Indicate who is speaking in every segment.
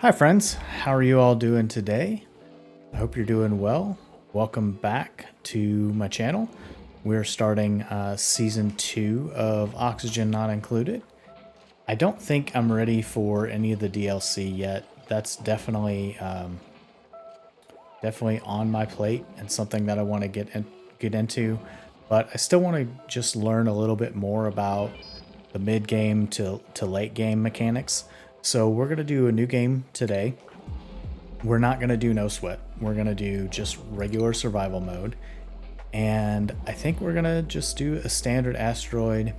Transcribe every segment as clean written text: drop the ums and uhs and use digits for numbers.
Speaker 1: Hi friends, how are you all doing today? I hope you're doing well. Welcome back to my channel. We're starting season 2 of Oxygen Not Included. I don't think I'm ready for any of the DLC yet. That's definitely on my plate and something that I want to get into. But I still want to just learn a little bit more about the mid game to late game mechanics. So we're gonna do a new game today. We're not gonna do no sweat. We're gonna do just regular survival mode. And I think we're gonna just do a standard asteroid.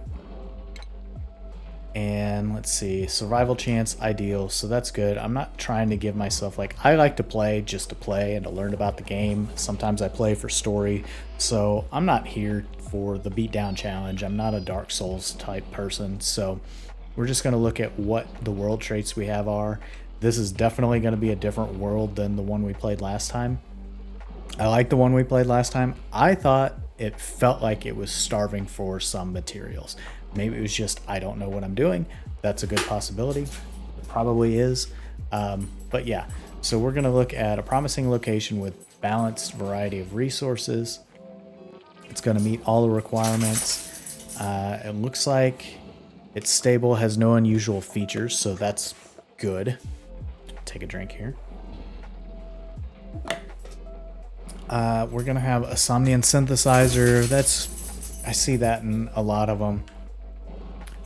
Speaker 1: And let's see, survival chance ideal, so that's good. I'm not trying to give myself, like, I like to play just to play and to learn about the game. Sometimes I play for story, so I'm not here for the beatdown challenge. I'm not a Dark Souls type person, so we're just going to look at what the world traits we have are. This is definitely going to be a different world than the one we played last time. I like the one we played last time. I thought it felt like it was starving for some materials. Maybe it was just, I don't know what I'm doing. That's a good possibility. It probably is. But yeah, so we're going to look at a promising location with balanced variety of resources. It's going to meet all the requirements. It looks like it's stable, has no unusual features, so that's good. Take a drink here. We're gonna have a Somnian synthesizer. I see that in a lot of them.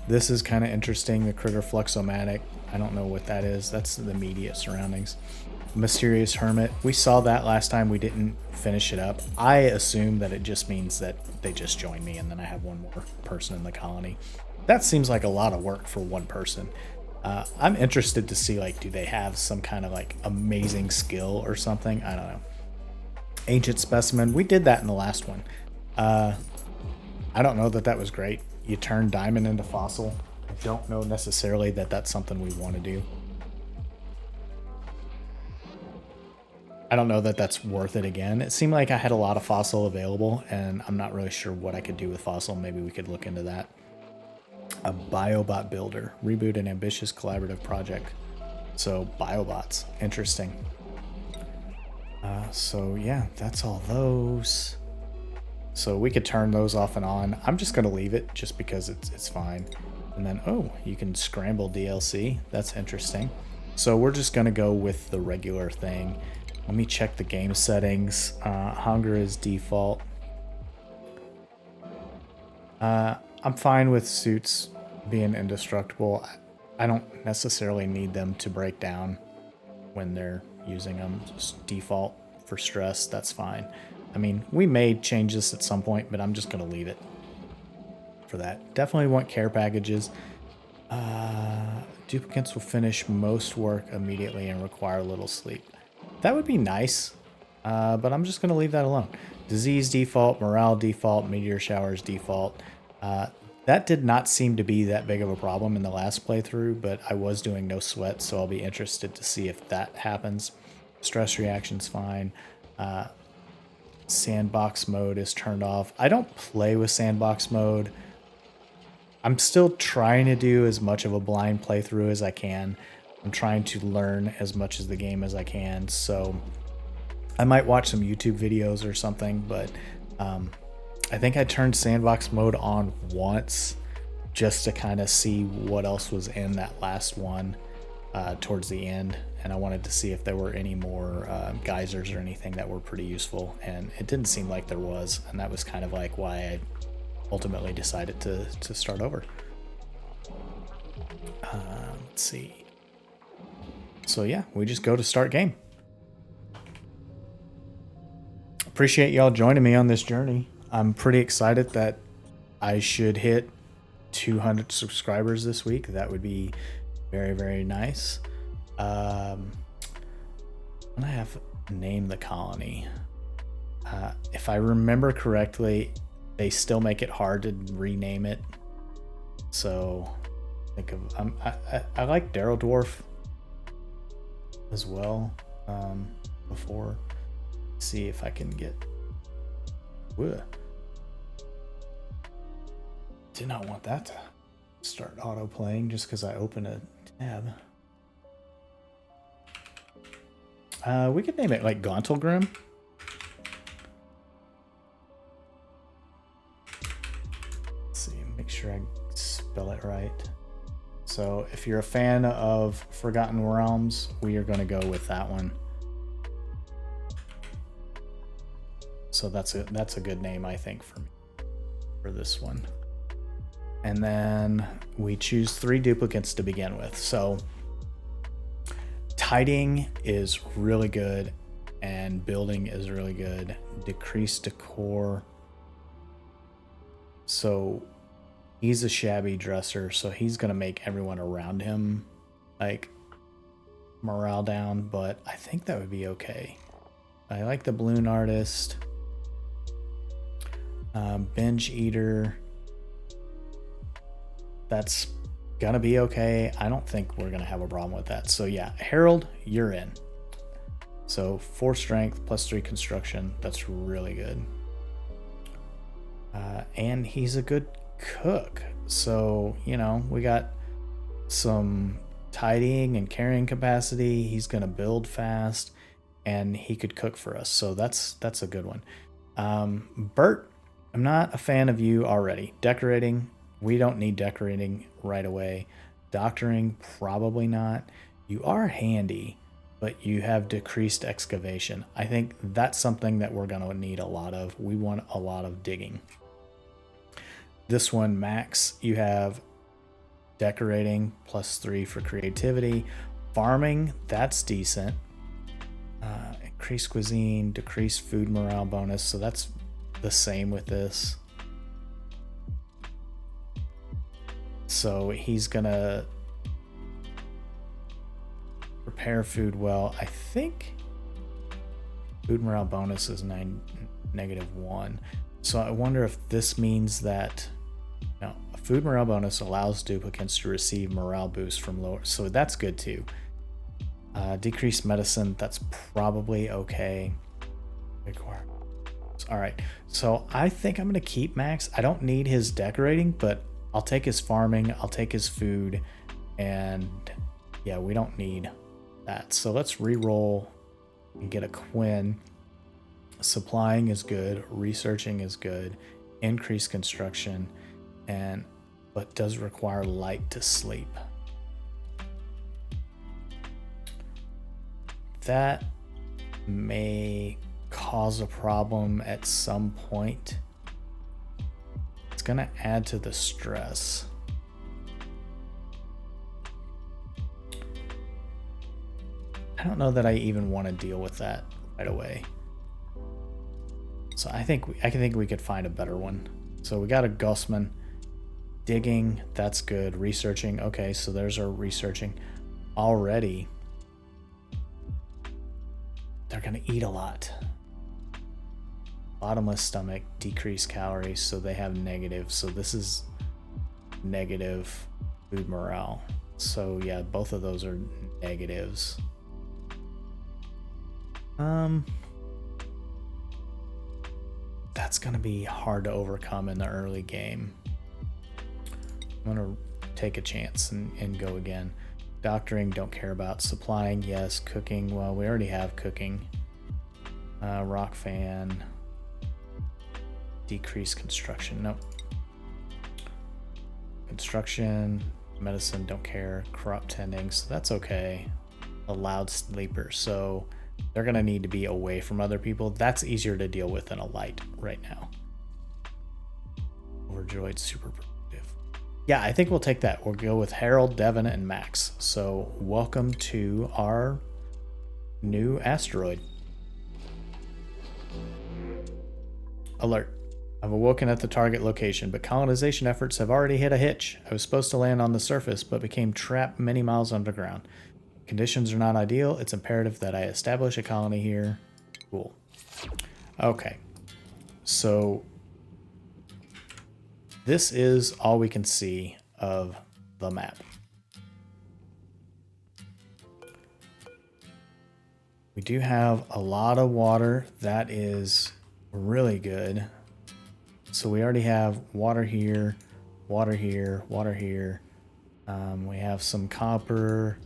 Speaker 1: This is kind of interesting. The critter fluxomatic. I don't know what that is. That's the immediate surroundings. Mysterious hermit. We saw that last time. We didn't finish it up. I assume that it just means that they just joined me and then I have one more person in the colony. That seems like a lot of work for one person. I'm interested to see, like, do they have some kind of like amazing skill or something? I don't know. Ancient specimen. We did that in the last one. I don't know that that was great. You turn diamond into fossil. I don't know necessarily that that's something we want to do. I don't know that that's worth it again. It seemed like I had a lot of fossil available, and I'm not really sure what I could do with fossil. Maybe we could look into that. A biobot builder. Reboot an ambitious collaborative project. So biobots. Interesting. So yeah, that's all those. So we could turn those off and on. I'm just gonna leave it just because it's fine. And then, oh, you can scramble DLC. That's interesting. So we're just gonna go with the regular thing. Let me check the game settings. Hunger is default. I'm fine with suits being indestructible. I don't necessarily need them to break down when they're using them. Just default for stress, that's fine. I mean, we may change this at some point, but I'm just going to leave it for that. Definitely want care packages. Duplicates will finish most work immediately and require little sleep. That would be nice, but I'm just going to leave that alone. Disease default, morale default, meteor showers default. That did not seem to be that big of a problem in the last playthrough, but I was doing no sweat, so I'll be interested to see if that happens. Stress reaction's fine. Sandbox mode is turned off. I don't play with sandbox mode. I'm still trying to do as much of a blind playthrough as I can. I'm trying to learn as much of the game as I can, so I might watch some YouTube videos or something, but I think I turned sandbox mode on once just to kind of see what else was in that last one towards the end. And I wanted to see if there were any more geysers or anything that were pretty useful. And it didn't seem like there was. And that was kind of like why I ultimately decided to start over. Let's see. So yeah, we just go to start game. Appreciate y'all joining me on this journey. I'm pretty excited that I should hit 200 subscribers this week. That would be very, very nice. I'm gonna have to name the colony. If I remember correctly, they still make it hard to rename it. So think of I like Darrow Dwarf as well. Before, see if I can get. Whoa. Did not want that to start auto playing just because I opened a tab. We could name it like Gauntlgrim. Let's see, make sure I spell it right. So if you're a fan of Forgotten Realms, we are going to go with that one. So that's a good name, I think, for me for this one. And then we choose 3 duplicates to begin with. So tidying is really good and building is really good. Decrease decor. So he's a shabby dresser, so he's gonna make everyone around him like morale down, but I think that would be okay. I like the balloon artist. Binge eater. That's gonna be okay. I don't think we're gonna have a problem with that. So yeah, Herald, you're in. So 4 strength plus 3 construction. That's really good. And he's a good cook. So, you know, we got some tidying and carrying capacity. He's gonna build fast, and he could cook for us. So that's a good one. Bert, I'm not a fan of you already. Decorating, we don't need decorating right away. Doctoring, probably not. You are handy, but you have decreased excavation. I think that's something that we're going to need a lot of. We want a lot of digging. This one, Max, you have decorating plus 3 for creativity. Farming, that's decent. Increased cuisine, decreased food morale bonus. So that's the same with this. So he's gonna prepare food well. I think food morale bonus is -1. So I wonder if this means that a food morale bonus allows duplicates to receive morale boost from lower. So that's good too. Decreased medicine, that's probably okay. All right, so I think I'm gonna keep Max. I don't need his decorating, but I'll take his farming, I'll take his food, and yeah, we don't need that. So let's re-roll and get a Quinn. Supplying is good, researching is good, increased construction, but does require light to sleep. That may cause a problem at some point. It's gonna add to the stress. I don't know that I even want to deal with that right away. So I think we could find a better one. So we got a Gussman. Digging, that's good. Researching, okay, so there's our researching. Already, they're gonna eat a lot. Bottomless stomach, decreased calories, so they have negative. So this is negative food morale. So yeah, both of those are negatives. That's gonna be hard to overcome in the early game. I'm gonna take a chance and go again. Doctoring, don't care about. Supplying, yes. Cooking, well, we already have cooking. Rock fan. Decrease construction, nope. Construction, medicine, don't care. Crop tending, so that's okay. A loud sleeper, so they're gonna need to be away from other people. That's easier to deal with than a light right now. Overjoyed, super productive. Yeah, I think we'll take that. We'll go with Harold, Devin, and Max. So welcome to our new asteroid. Alert. I've awoken at the target location, but colonization efforts have already hit a hitch. I was supposed to land on the surface, but became trapped many miles underground. Conditions are not ideal. It's imperative that I establish a colony here. Cool. Okay. So this is all we can see of the map. We do have a lot of water. That is really good. So we already have water here, water here, water here. We have some copper,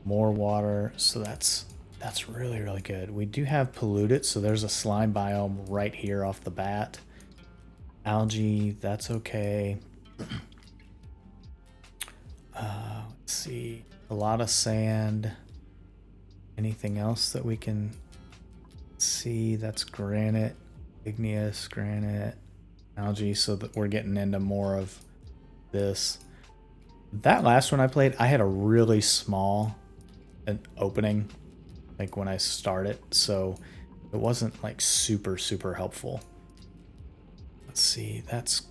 Speaker 1: more water. So that's That's really, really good. We do have polluted, so there's a slime biome right here off the bat. Algae, that's okay. Let's see. A lot of sand. Anything else that we can see? That's granite, igneous, granite, algae, so that we're getting into more of this. That last one I played, I had a really small opening, like when I started, so it wasn't like super, super helpful. Let's see, that's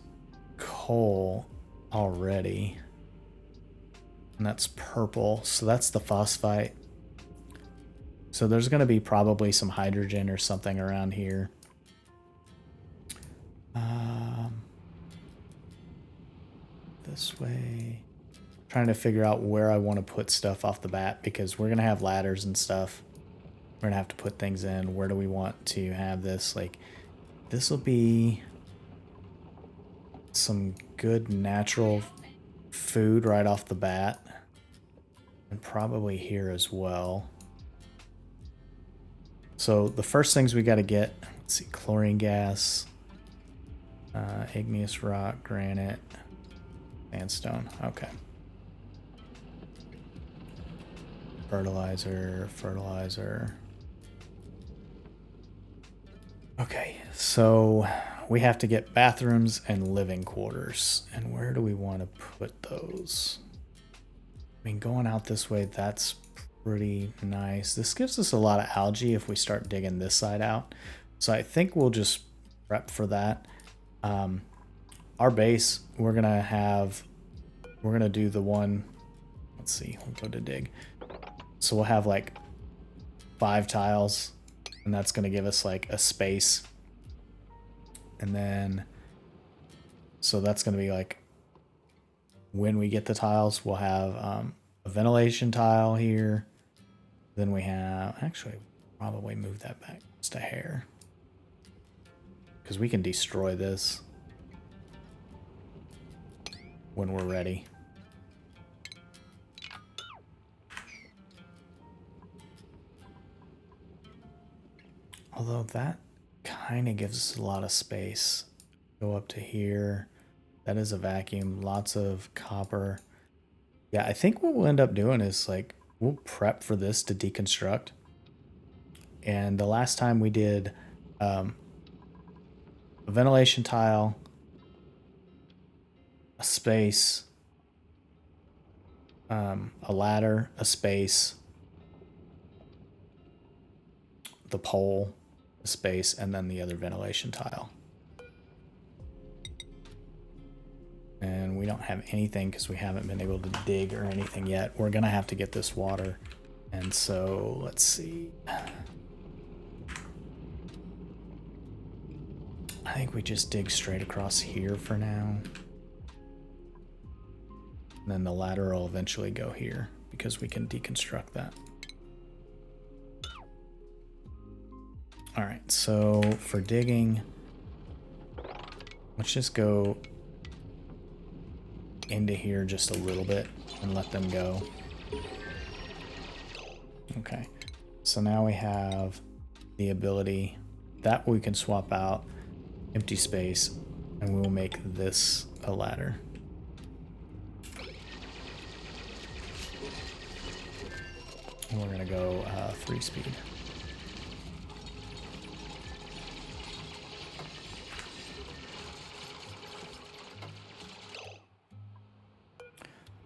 Speaker 1: coal already. And that's purple, so that's the phosphite. So there's going to be probably some hydrogen or something around here. This way. Trying to figure out where I want to put stuff off the bat, because we're going to have ladders and stuff. We're going to have to put things in. Where do we want to have this? Like, this will be some good natural food right off the bat. And probably here as well. So the first things we got to get, let's see, chlorine gas, igneous rock, granite, sandstone. Okay. Fertilizer, fertilizer. Okay, so we have to get bathrooms and living quarters. And where do we want to put those? I mean, going out this way, that's pretty nice. This gives us a lot of algae if we start digging this side out. So I think we'll just prep for that. Our base, we're gonna do the one, let's see, we'll go to dig. So we'll have like 5 tiles, and that's gonna give us like a space. And then, so that's gonna be like, when we get the tiles, we'll have a ventilation tile here. Then we have, actually, probably move that back just a hair, because we can destroy this when we're ready. Although that kind of gives us a lot of space. Go up to here. That is a vacuum. Lots of copper. Yeah, I think what we'll end up doing is like, we'll prep for this to deconstruct. And the last time we did a ventilation tile, a space, a ladder, a space, the pole, a space, and then the other ventilation tile. And we don't have anything because we haven't been able to dig or anything yet. We're gonna have to get this water. And so let's see. I think we just dig straight across here for now. And then the ladder will eventually go here because we can deconstruct that. All right, so for digging, let's just go into here just a little bit and let them go. Okay, so now we have the ability that we can swap out empty space, and we will make this a ladder. And we're gonna go 3 speed.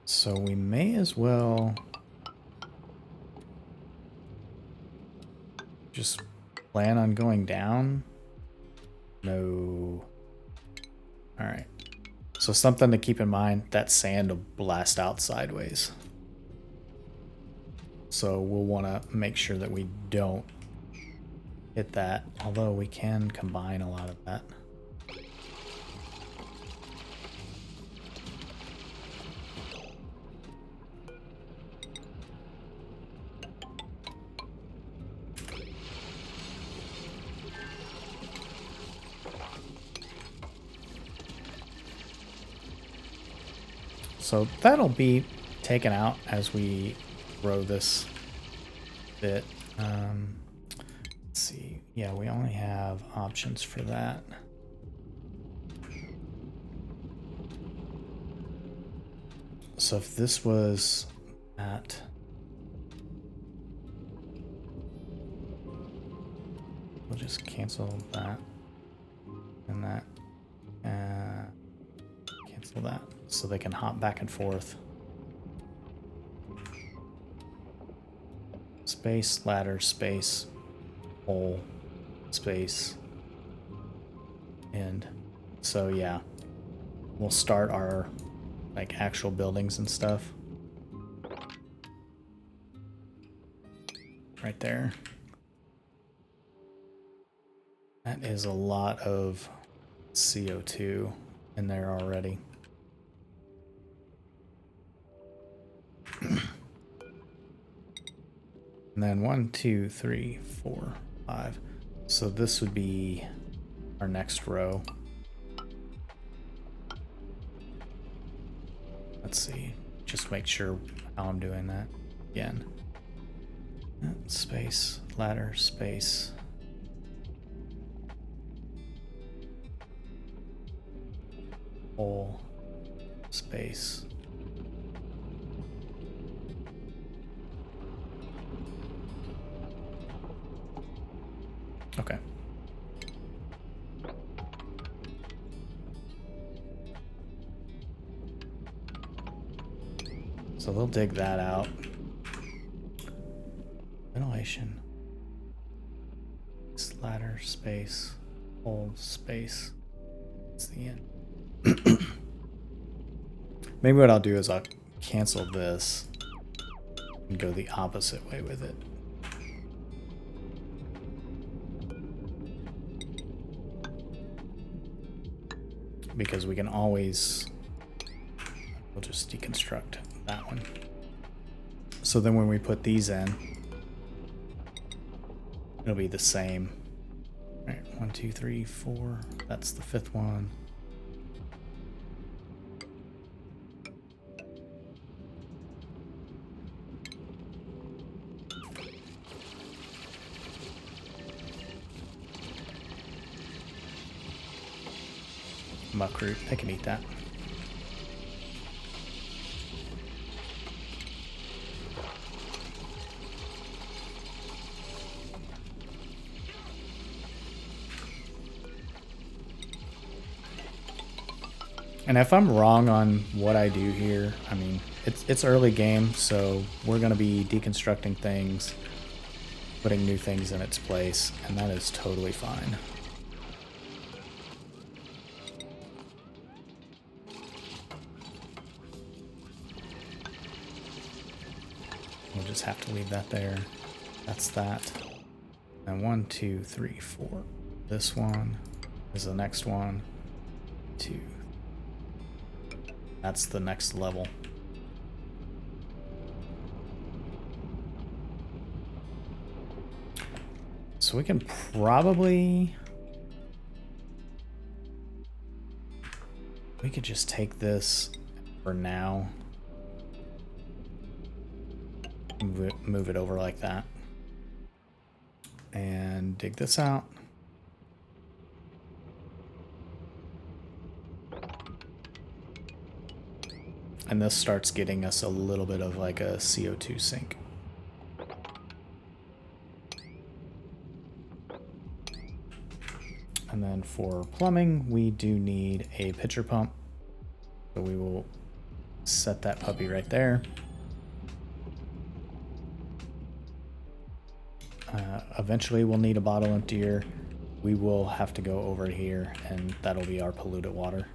Speaker 1: So we may as well just plan on going down. No. All right. So something to keep in mind, that sand will blast out sideways. So we'll want to make sure that we don't hit that, although we can combine a lot of that. So that'll be taken out as we grow this bit. Let's see. Yeah, we only have options for that. So if this was that, we'll just cancel that and that, and cancel that, so they can hop back and forth. Space, ladder, space, hole, space, end. So yeah, we'll start our like actual buildings and stuff right there. That is a lot of CO2 in there already. And then 1, 2, 3, 4, 5. So this would be our next row. Let's see. Just make sure how I'm doing that again. Space, ladder, space. Hole, space. Okay. So they'll dig that out. Ventilation. Ladder, space, hole, space. That's the end. Maybe what I'll do is I'll cancel this and go the opposite way with it. Because we can always, we'll just deconstruct that one. So then when we put these in, it'll be the same. All right, 1, 2, 3, 4. That's the 5th one. Muckroot, I can eat that. And if I'm wrong on what I do here, I mean, it's early game, so we're going to be deconstructing things, putting new things in its place, and that is totally fine. We'll just have to leave that there. That's that. And 1, 2, 3, 4. This one is the next one. 2. That's the next level. So we can probably... We could just take this for now. Move it over like that. And dig this out. And this starts getting us a little bit of like a CO2 sink. And then for plumbing, we do need a pitcher pump. So we will set that puppy right there. Eventually we'll need a bottle emptier. We will have to go over here and that'll be our polluted water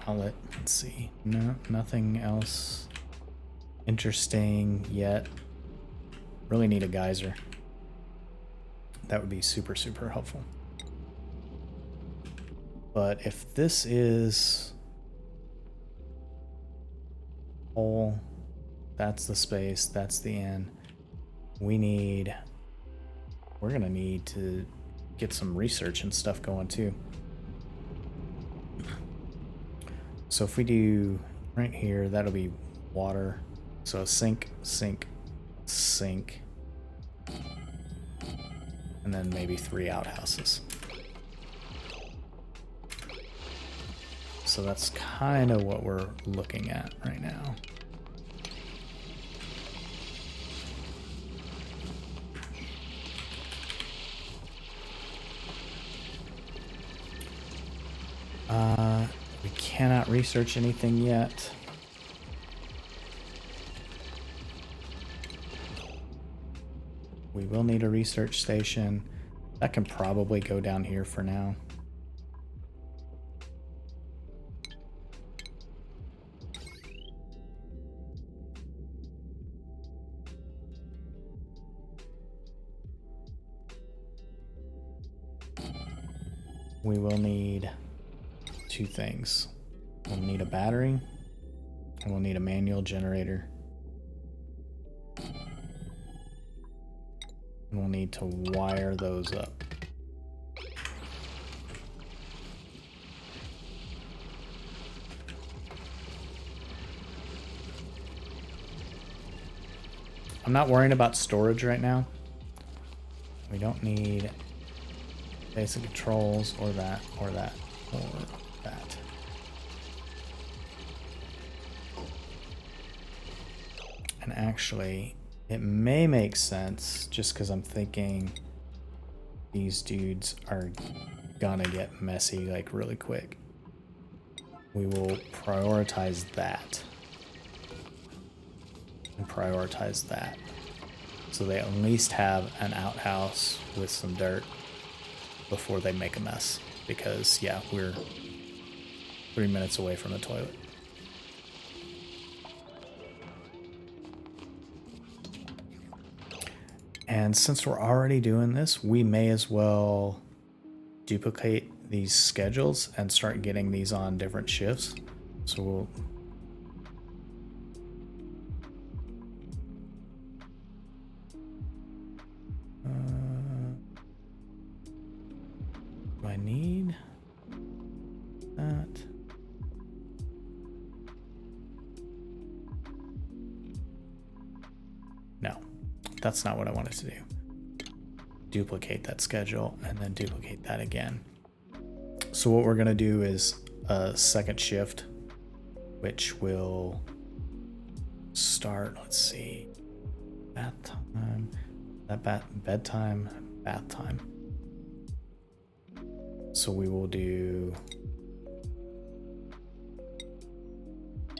Speaker 1: outlet. Let's see. No, nothing else interesting yet. Really need a geyser. That would be super, super helpful. But if this is hole, that's the space, that's the end. We're gonna need to get some research and stuff going too. So if we do right here, that'll be water. So sink, sink, sink. and then maybe 3 outhouses. So that's kind of what we're looking at right now. We cannot research anything yet. We will need a research station. That can probably go down here for now. We will need 2 things. We'll need a battery, and we'll need a manual generator. And we'll need to wire those up. I'm not worrying about storage right now. We don't need basic controls or that or that or that. And actually, it may make sense just because I'm thinking these dudes are gonna get messy like really quick. We will prioritize that. And prioritize that. So they at least have an outhouse with some dirt before they make a mess. Because, yeah, we're 3 minutes away from the toilet. And since we're already doing this, we may as well duplicate these schedules and start getting these on different shifts. So we'll... do I need that? No, that's not what I wanted to do. Duplicate that schedule and then duplicate that again. So what we're going to do is a second shift, which will start, let's see, bath time, bedtime, bath time. So we will do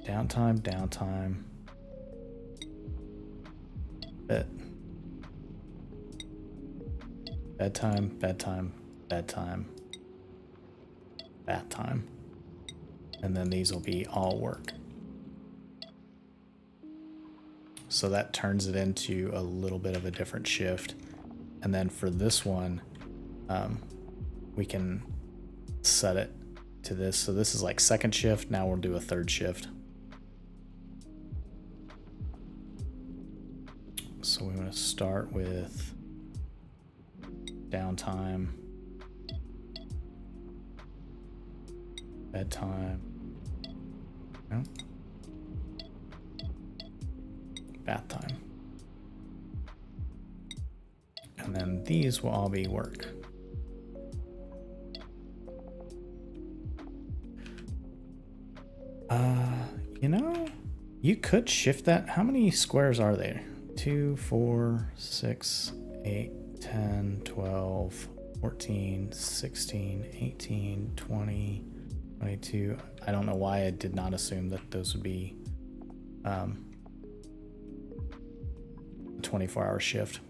Speaker 1: downtime, bedtime, bath time. And then these will be all work. So that turns it into a little bit of a different shift. And then for this one, we can set it to this. So this is like second shift. Now we'll do a third shift. So we want to start with downtime, bedtime, no, bath time. And then these will all be work. You know, you could shift that. How many squares are there? 2, 4, 6, 8, 10, 12, 14, 16, 18, 20, 22. I don't know why I did not assume that those would be a 24-hour shift.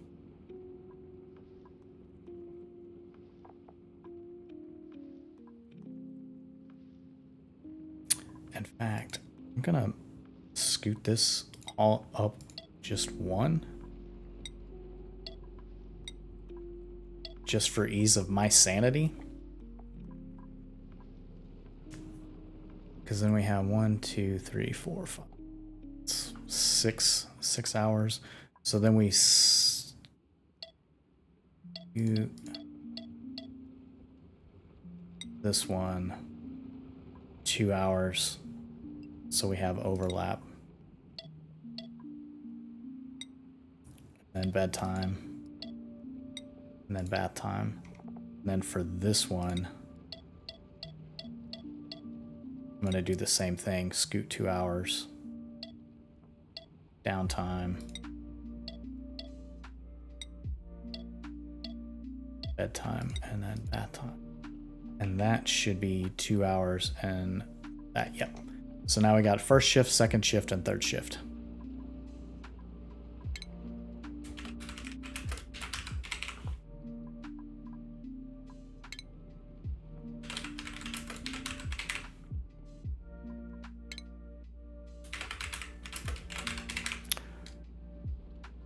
Speaker 1: In fact, I'm gonna scoot this all up just one, just for ease of my sanity, because then we have 1, 2, 3, 4, 5, 6 hours. So then we scoot this one 2 hours, so we have overlap. And bedtime. and then bath time. And then for this one, I'm going to do the same thing. Scoot 2 hours. Downtime. Bedtime, and then bath time. And that should be 2 hours and that, yep. So now we got first shift, second shift, and third shift.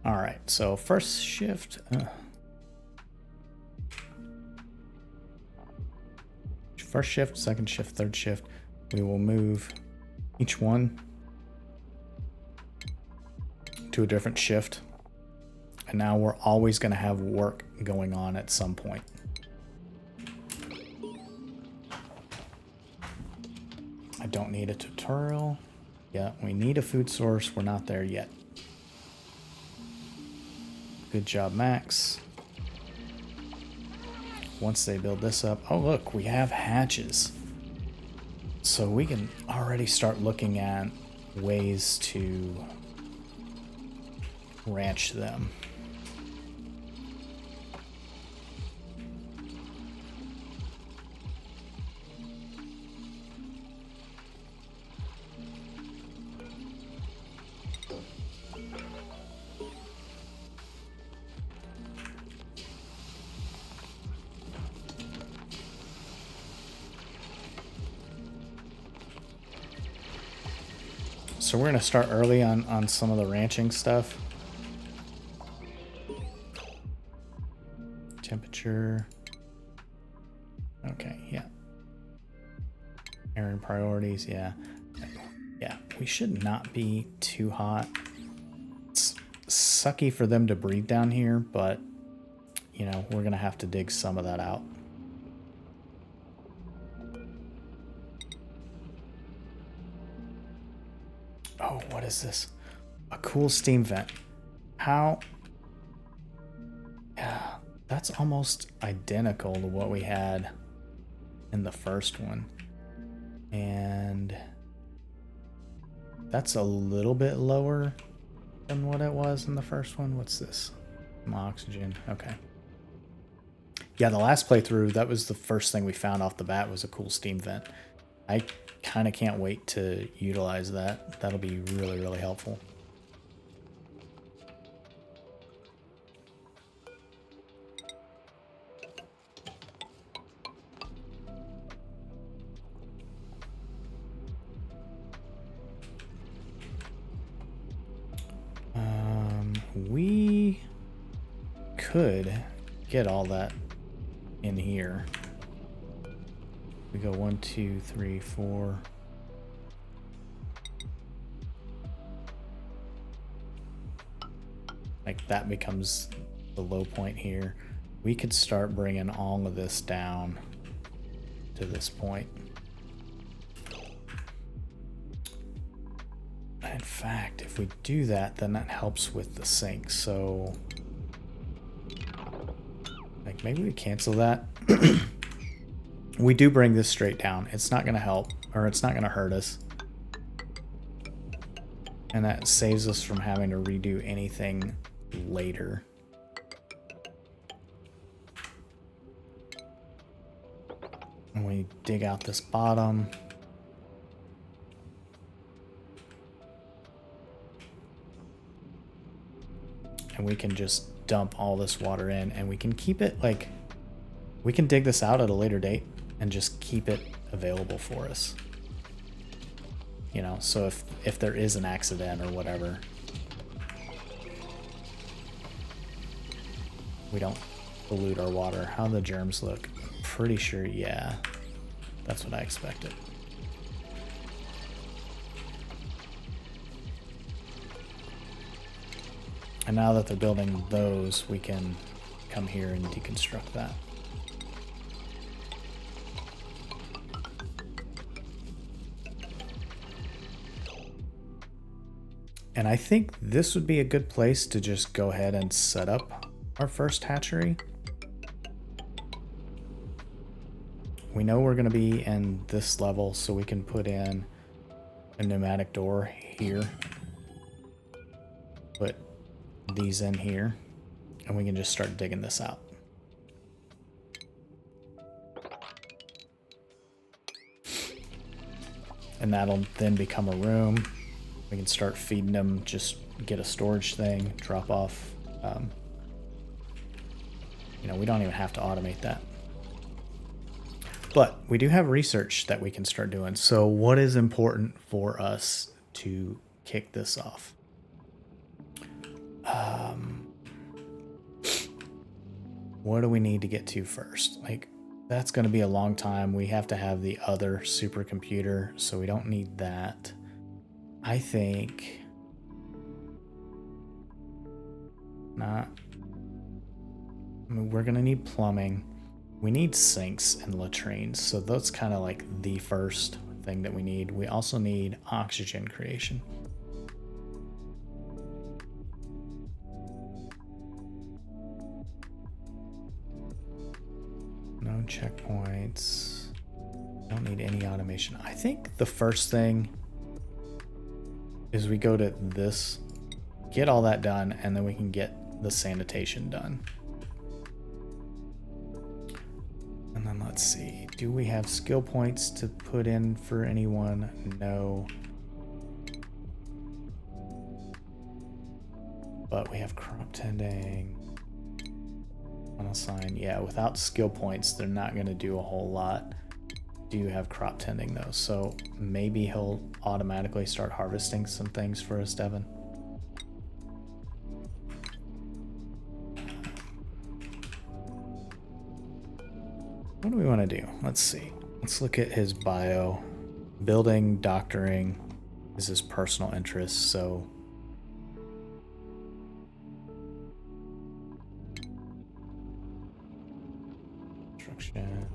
Speaker 1: All right, so first shift. First shift, second shift, third shift. We will move each one to a different shift. And now we're always going to have work going on at some point. I don't need a tutorial. Yeah, we need a food source. We're not there yet. Good job, Max. Once they build this up, oh look, we have hatches. So we can already start looking at ways to ranch them. So we're going to start early on some of the ranching stuff. Temperature. Okay, yeah. Aaron priorities, yeah. Yeah, we should not be too hot. It's sucky for them to breed down here, but, you know, we're going to have to dig some of that out. Oh, what is this? A cool steam vent. How? Yeah, that's almost identical to what we had in the first one. And that's a little bit lower than what it was in the first one. What's this? Some oxygen. Okay. Yeah, the last playthrough, that was the first thing we found off the bat was a cool steam vent. I kind of can't wait to utilize that. That'll be really, really helpful. We could get all that in here. We go 1, 2, 3, 4. Like that becomes the low point here. We could start bringing all of this down to this point. In fact, if we do that, then that helps with the sink. So, like maybe we cancel that. We do bring this straight down. It's not going to help, or it's not going to hurt us. And that saves us from having to redo anything later. And we dig out this bottom. And we can just dump all this water in, and we can keep it like, we can dig this out at a later date and just keep it available for us. You know, so if there is an accident or whatever, we don't pollute our water. How the germs look? Pretty sure, yeah. That's what I expected. And now that they're building those, we can come here and deconstruct that. And I think this would be a good place to just go ahead and set up our first hatchery. we know we're going to be in this level, so we can put in a pneumatic door here. Put these in here, and we can just start digging this out. And that'll then become a room. We can start feeding them, just get a storage thing, drop off. You know, we don't even have to automate that. But we do have research that we can start doing. So what is important for us to kick this off? What do we need to get to first? Like, that's going to be a long time. We have to have the other supercomputer, so we don't need that. I think... not... I mean, we're going to need plumbing. We need sinks and latrines, so that's kind of like the first thing that we need. We also need oxygen creation. No checkpoints. Don't need any automation. I think the first thing is we go to this, get all that done, and then we can get the sanitation done. And then let's see, do we have skill points to put in for anyone? No. But we have crop tending. Unassigned. Yeah, without skill points, they're not going to do a whole lot. Do have crop tending though, so maybe he'll automatically start harvesting some things for us, Devin. What do we want to do? Let's see. Let's look at his bio. Building, doctoring is his personal interest, so construction.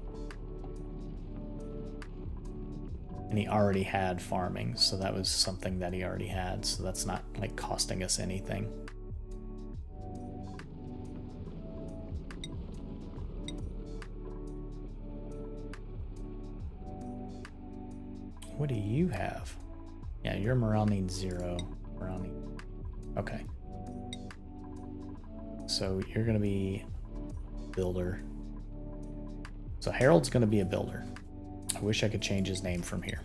Speaker 1: And he already had farming, so that was something that he already had, so that's not like costing us anything. What do you have? Yeah, your morale needs 0. Morale needs... okay. So you're gonna be builder. So Harold's gonna be a builder. I wish I could change his name from here.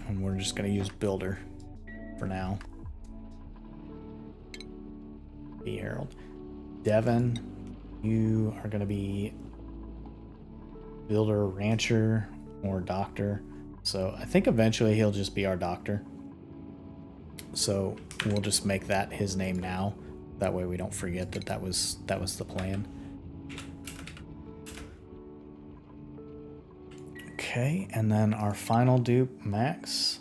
Speaker 1: And we're just going to use builder for now. Be Harold. Devin, you are going to be builder, rancher, or doctor. So I think eventually he'll just be our doctor. So we'll just make that his name now. That way we don't forget that that was the plan. Okay, and then our final dupe, Max.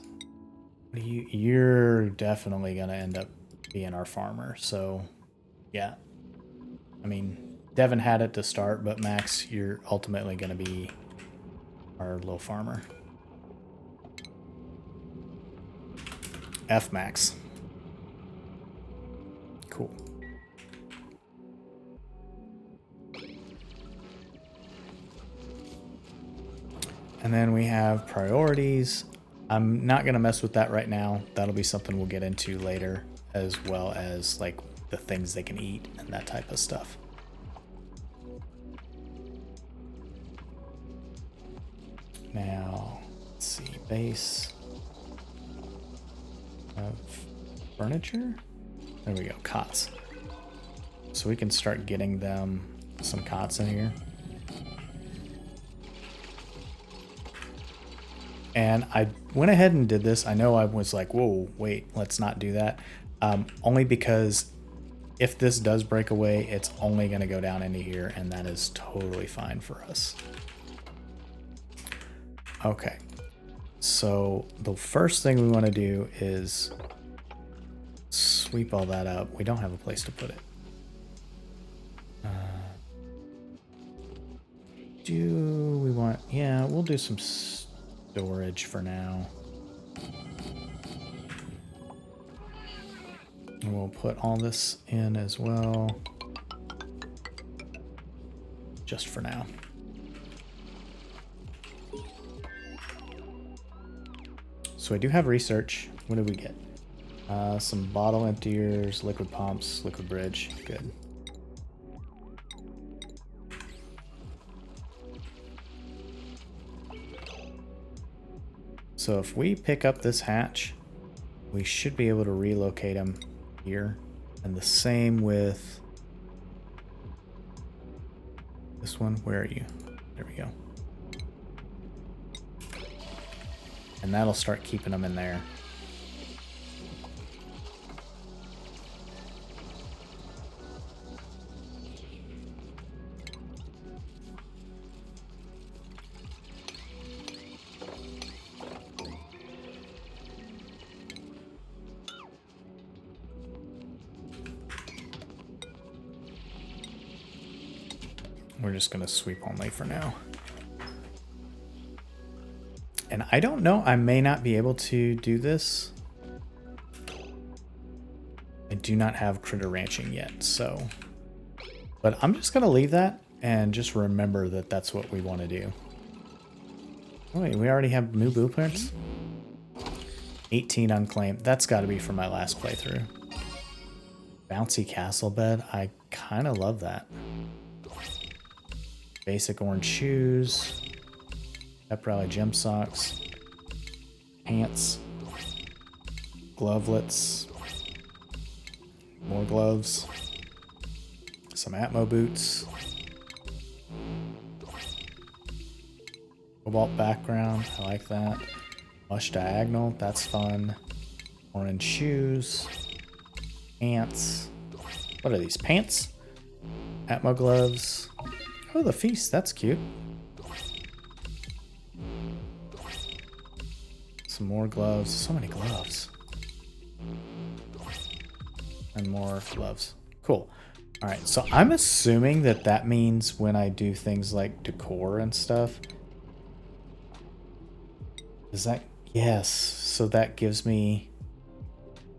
Speaker 1: You're definitely gonna end up being our farmer. So yeah, I mean, Devin had it to start, but Max, you're ultimately gonna be our little farmer. F Max. Cool. And then we have priorities. I'm not going to mess with that right now. That'll be something we'll get into later, as well as like the things they can eat and that type of stuff. Now, let's see, base of furniture. There we go, cots. So we can start getting them some cots in here. And I went ahead and did this. I know I was like, whoa, wait, let's not do that. Only because if this does break away, it's only going to go down into here, and that is totally fine for us. Okay, so the first thing we want to do is sweep all that up. We don't have a place to put it. do we want... Yeah, we'll do some storage for now. And we'll put all this in as well. Just for now. So I do have research. What did we get? Some bottle emptiers, liquid pumps, liquid bridge. Good. So if we pick up this hatch, we should be able to relocate him here. And the same with this one. Where are you? There we go. And that'll start keeping them in there. We're just going to sweep only for now. And I don't know, I may not be able to do this. I do not have critter ranching yet, so. But I'm just going to leave that and just remember that that's what we want to do. Oh, wait, we already have new blueprints? 18 unclaimed. That's got to be from my last playthrough. Bouncy castle bed. I kind of love that. Basic orange shoes. Pep Rally gym socks. Pants. Glovelets. More gloves. Some Atmo boots. Cobalt background. I like that. Lush diagonal. That's fun. Orange shoes. Pants. What are these? Pants? Atmo gloves. Oh, the feast. That's cute. Some more gloves. So many gloves. And more gloves. Cool. All right. So I'm assuming that that means when I do things like decor and stuff. Is that... Yes. So that gives me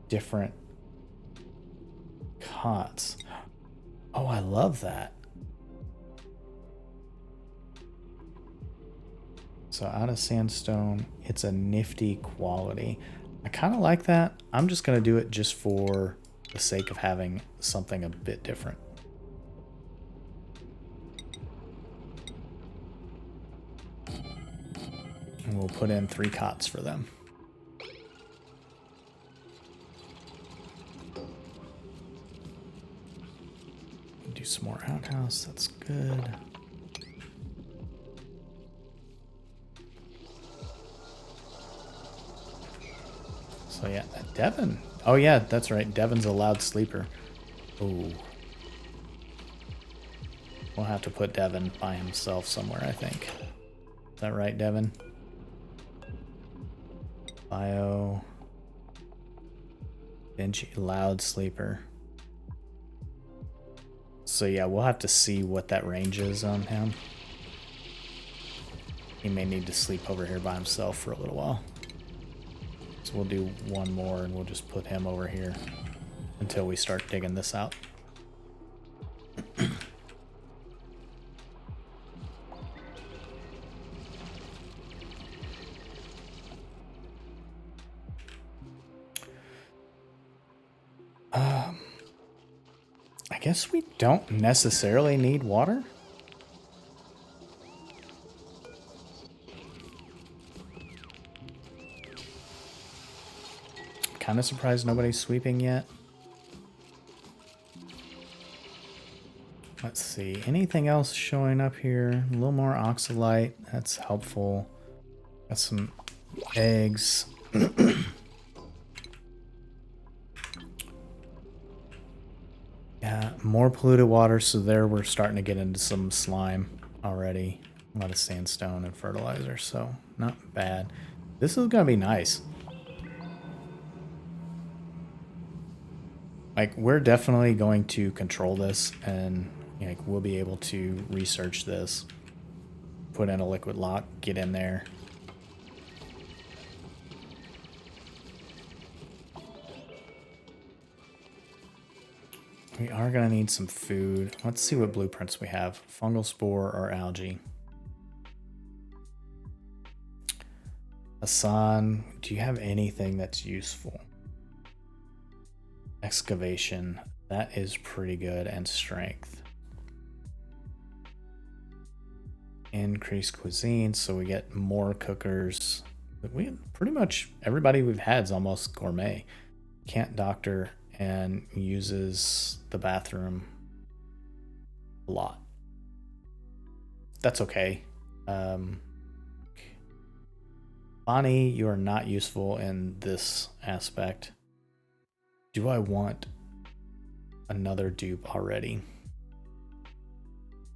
Speaker 1: different cots. Oh, I love that. So out of sandstone, it's a nifty quality. I kind of like that. I'm just going to do it just for the sake of having something a bit different. And we'll put in 3 cots for them. Do some more outhouse. That's good. So yeah, Devin. Oh yeah, that's right. Devin's a loud sleeper. Ooh. We'll have to put Devin by himself somewhere, I think. Is that right, Devin? Bio. Bench, loud sleeper. So yeah, we'll have to see what that range is on him. He may need to sleep over here by himself for a little while. So we'll do one more and we'll just put him over here until we start digging this out. I guess we don't necessarily need water. Kind of surprised nobody's sweeping yet. Let's see. Anything else showing up here? A little more oxalite. That's helpful. Got some eggs. Yeah, more polluted water. So there we're starting to get into some slime already. A lot of sandstone and fertilizer. So not bad. This is going to be nice. Like, we're definitely going to control this, and like we'll be able to research this. put in a liquid lock, get in there. We are going to need some food. Let's see what blueprints we have. Fungal spore or algae. Hassan, do you have anything that's useful? Excavation. That is pretty good. And strength. Increase cuisine, so we get more cookers. We pretty much everybody we've had is almost gourmet. Can't doctor and uses the bathroom a lot. That's okay. Bonnie, you are not useful in this aspect. Do I want another dupe already?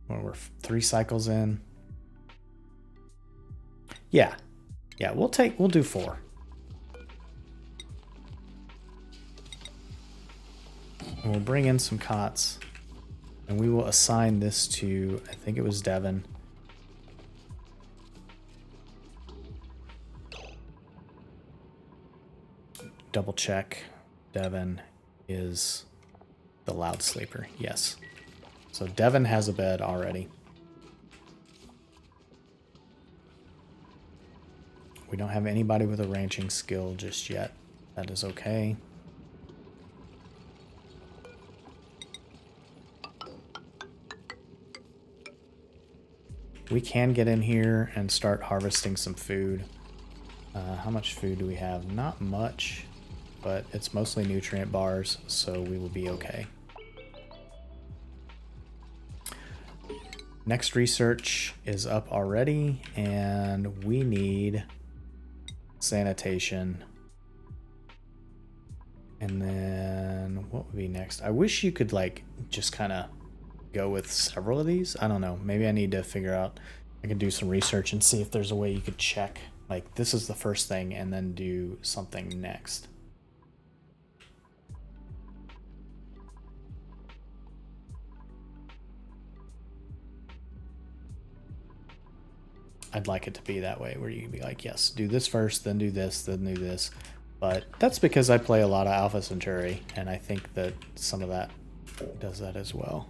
Speaker 1: Well, we're 3 cycles in. Yeah, we'll do 4. And we'll bring in some cots, and we will assign this to, I think it was Devin. Double check. Devin is the loud sleeper. Yes. So Devin has a bed already. We don't have anybody with a ranching skill just yet. That is okay. We can get in here and start harvesting some food. How much food do we have? Not much, but it's mostly nutrient bars, so we will be okay. Next research is up already, and we need sanitation. And then what would be next? I wish you could like just kind of go with several of these. I don't know. Maybe I need to figure out. I can do some research and see if there's a way you could check like this is the first thing and then do something next. I'd like it to be that way where you can be like, yes, do this first, then do this, then do this. But that's because I play a lot of Alpha Centauri, and I think that some of that does that as well.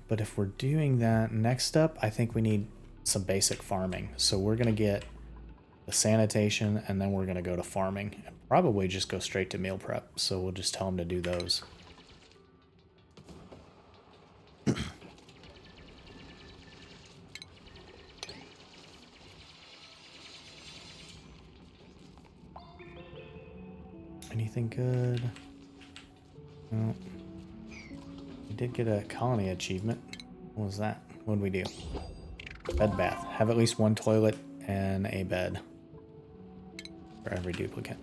Speaker 1: But if we're doing that, next up, I think we need some basic farming. So we're going to get the sanitation, and then we're going to go to farming. And probably just go straight to meal prep. So we'll just tell them to do those. Anything good? No. We did get a colony achievement. What was that? What did we do? Bed bath. Have at least 1 toilet and a bed for every duplicate.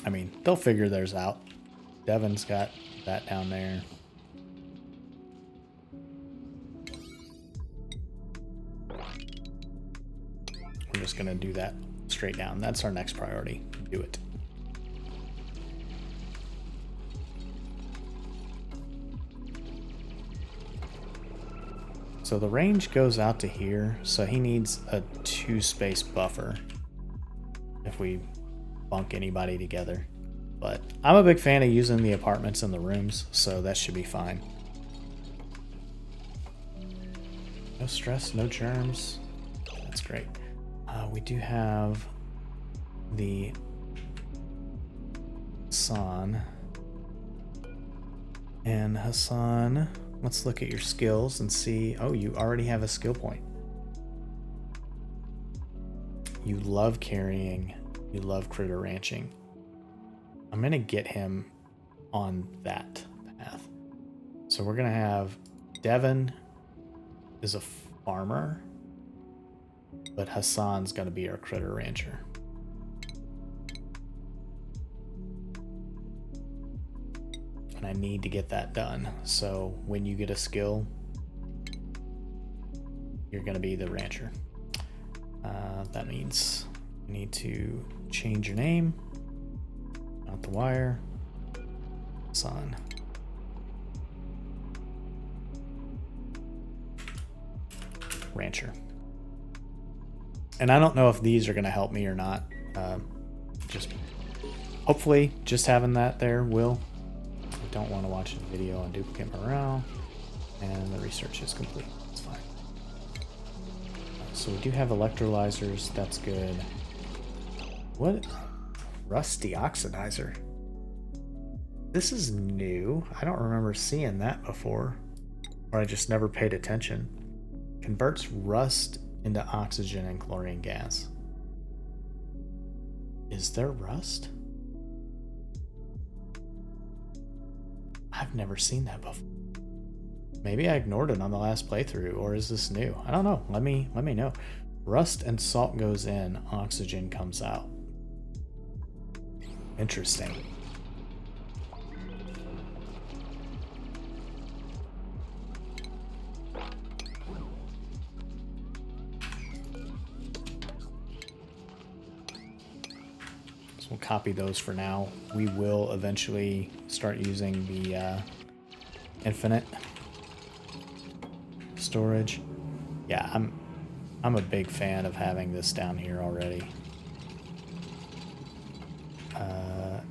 Speaker 1: I mean, they'll figure theirs out. Devin's got that down there. We're just gonna do that straight down. That's our next priority. Do it. So the range goes out to here, so he needs a 2-space buffer if we bunk anybody together. But I'm a big fan of using the apartments and the rooms, so that should be fine. No stress, no germs. That's great. We do have the Hassan. And Hassan, let's look at your skills and see. Oh, you already have a skill point. You love carrying. You love critter ranching. I'm going to get him on that path. So we're going to have Devin is a farmer, but Hassan's going to be our critter rancher. And I need to get that done. So when you get a skill, you're going to be the rancher. That means you need to change your name. Not the wire. Hassan. rancher. And I don't know if these are going to help me or not. Just hopefully just having that there will. I don't want to watch a video on duplicate morale. And the research is complete. That's fine. So we do have electrolyzers. That's good. What? Rusty oxidizer. This is new. I don't remember seeing that before. Or I just never paid attention. Converts rust into oxygen and chlorine gas. Is there rust? I've never seen that before. Maybe I ignored it on the last playthrough, or is this new? I don't know. Let me know. Rust and salt goes in, oxygen comes out. Interesting. So we'll copy those for now. We will eventually start using the infinite storage. Yeah, I'm a big fan of having this down here already.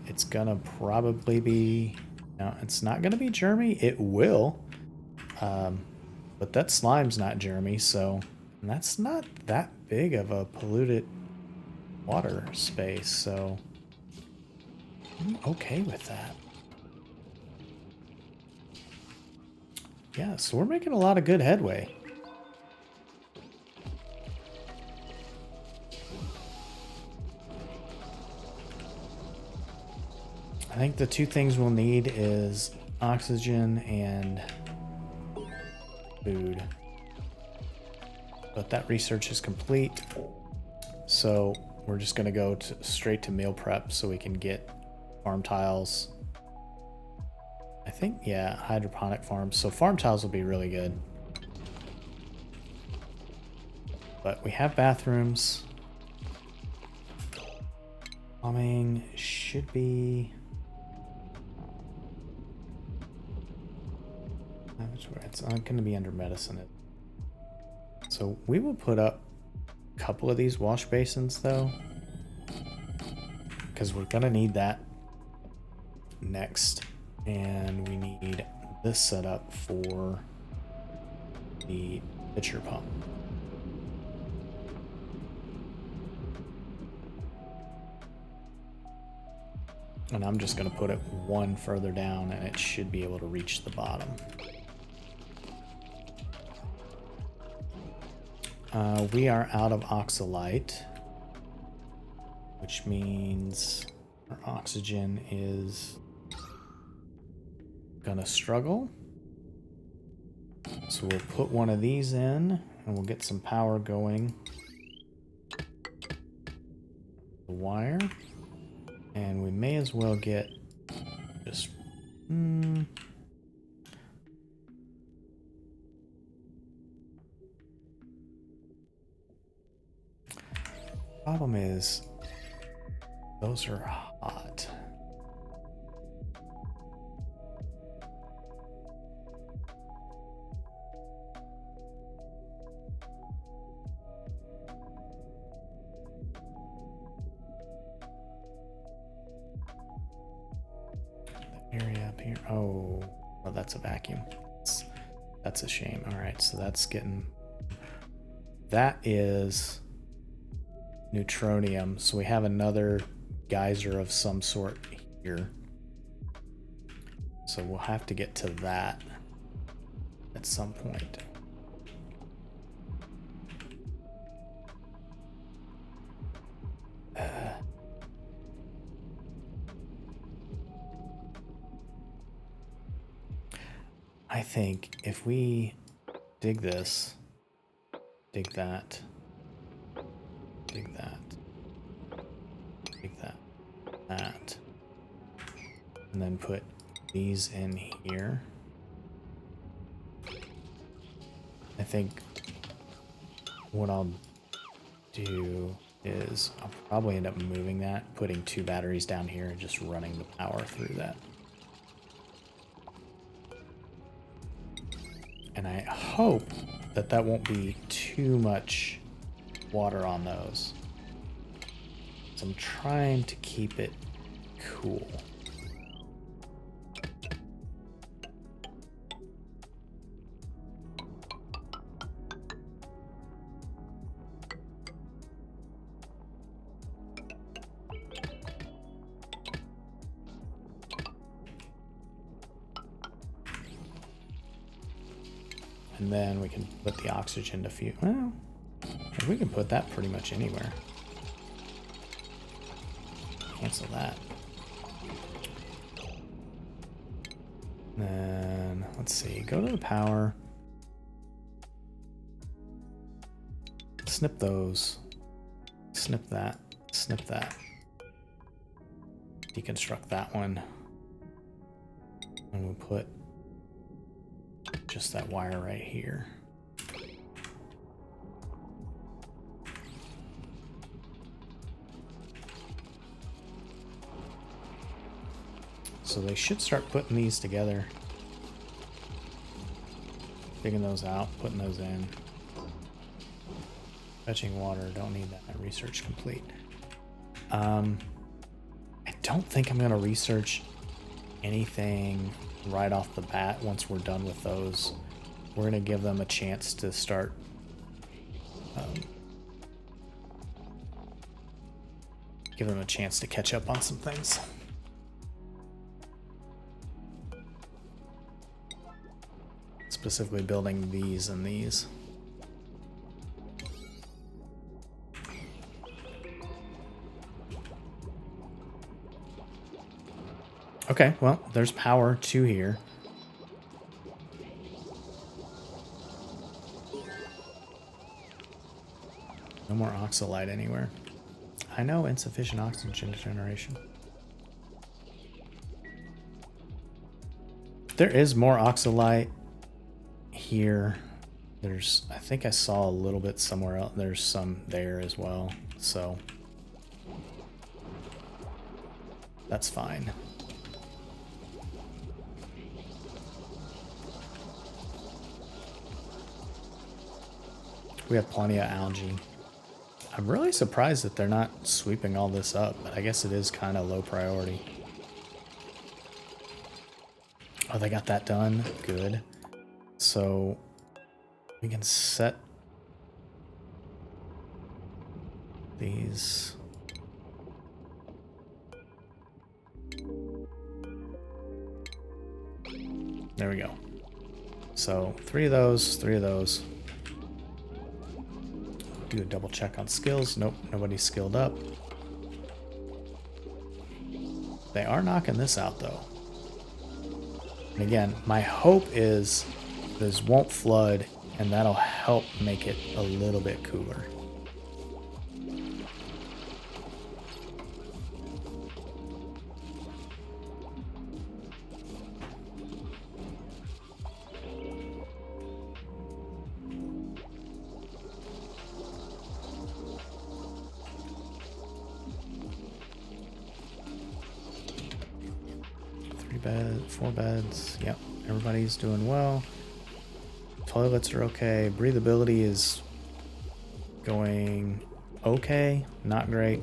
Speaker 1: It's gonna probably be... No, it's not gonna be Jeremy. It will. But that slime's not Jeremy, so... And that's not that big of a polluted water space, so... I'm okay with that. Yeah, so we're making a lot of good headway. I think the two things we'll need is oxygen and food. But that research is complete. So we're just going to go straight to meal prep so we can get farm tiles. I think, yeah, hydroponic farms. So farm tiles will be really good. But we have bathrooms. Plumbing should be... It's going to be under medicine. So we will put up a couple of these wash basins though, because we're going to need that next. And we need this set up for the pitcher pump. And I'm just going to put it one further down and it should be able to reach the bottom. We are out of oxalite, which means our oxygen is gonna struggle. So we'll put one of these in and we'll get some power going. The wire. And we may as well get just... Problem is, those are hot. The area up here. Oh, well, that's a vacuum. That's a shame. All right, so that's getting... That is... neutronium, so we have another geyser of some sort here. So we'll have to get to that at some point. I think if we dig this, dig that, dig that, dig that, that, and then put these in here. I think what I'll do is I'll probably end up moving that, putting 2 batteries down here and just running the power through that. And I hope that that won't be too too much water on those. So I'm trying to keep it cool. And then we can put the oxygen to well, we can put that pretty much anywhere. Cancel that. Then let's see, go to the power. Snip those. Snip that. Snip that. Deconstruct that one. And we'll put just that wire right here. So they should start putting these together. Digging those out, putting those in. Fetching water, don't need that. Research complete. I don't think I'm going to research anything right off the bat. Once we're done with those, we're going to give them a chance to start give them a chance to catch up on some things. Specifically building these and these. Okay, well, there's power to here. No more oxalite anywhere. I know, insufficient oxygen generation. There is more oxalite here. There's, I think I saw a little bit somewhere else. There's some there as well, so that's fine. We have plenty of algae. I'm really surprised that they're not sweeping all this up, but I guess it is kind of low priority. Oh, they got that done. Good. So we can set these. There we go. So 3 of those, 3 of those. Do a double check on skills. Nope, nobody's skilled up. They are knocking this out though. And again, my hope is this won't flood and that'll help make it a little bit cooler. Bed, 4 beds. Yep, everybody's doing well. Toilets are okay. Breathability is going okay, not great.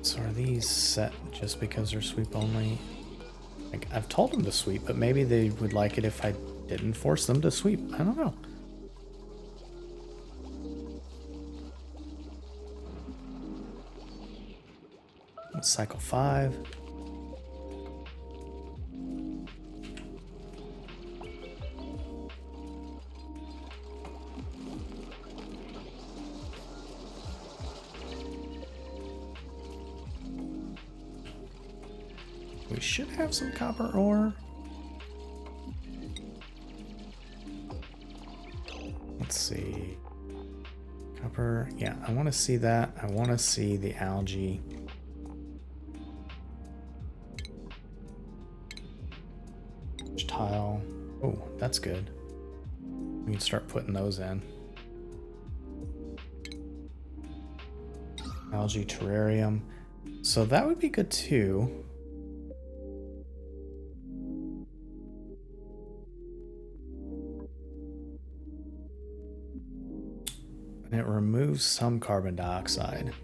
Speaker 1: So are these set just because they're sweep only? Like, I've told them to sweep, but maybe they would like it if I didn't force them to sweep. I don't know. Cycle 5. We should have some copper ore. Let's see. Copper, yeah, I want to see that. I want to see the algae. Tile. Oh, that's good. We can start putting those in. Algae terrarium. So that would be good too. And it removes some carbon dioxide.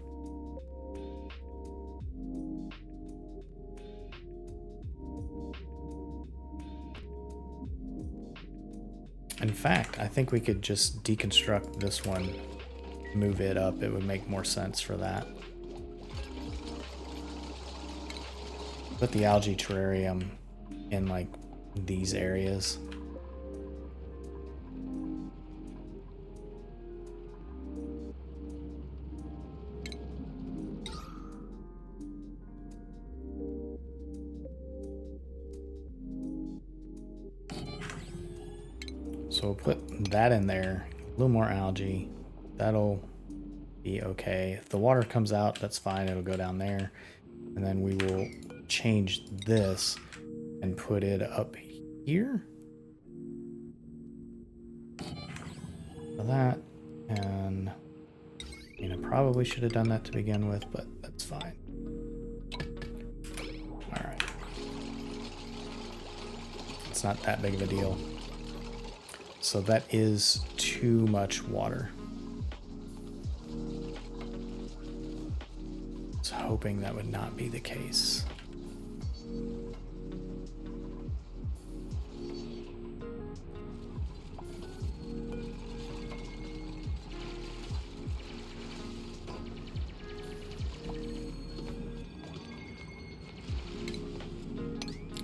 Speaker 1: In fact, I think we could just deconstruct this one, move it up. It would make more sense for that. Put the algae terrarium in like these areas. So we'll put that in there, a little more algae. That'll be okay. If the water comes out, that's fine. It'll go down there. And then we will change this and put it up here. For that. And I probably should have done that to begin with, but that's fine. All right. It's not that big of a deal. So that is too much water. I was hoping that would not be the case.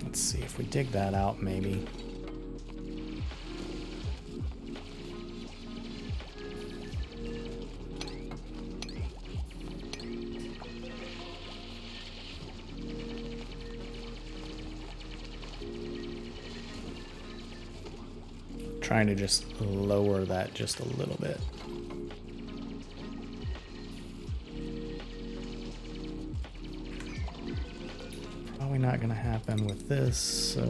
Speaker 1: Let's see if we dig that out, maybe. Trying to just lower that just a little bit. Probably not going to happen with this, so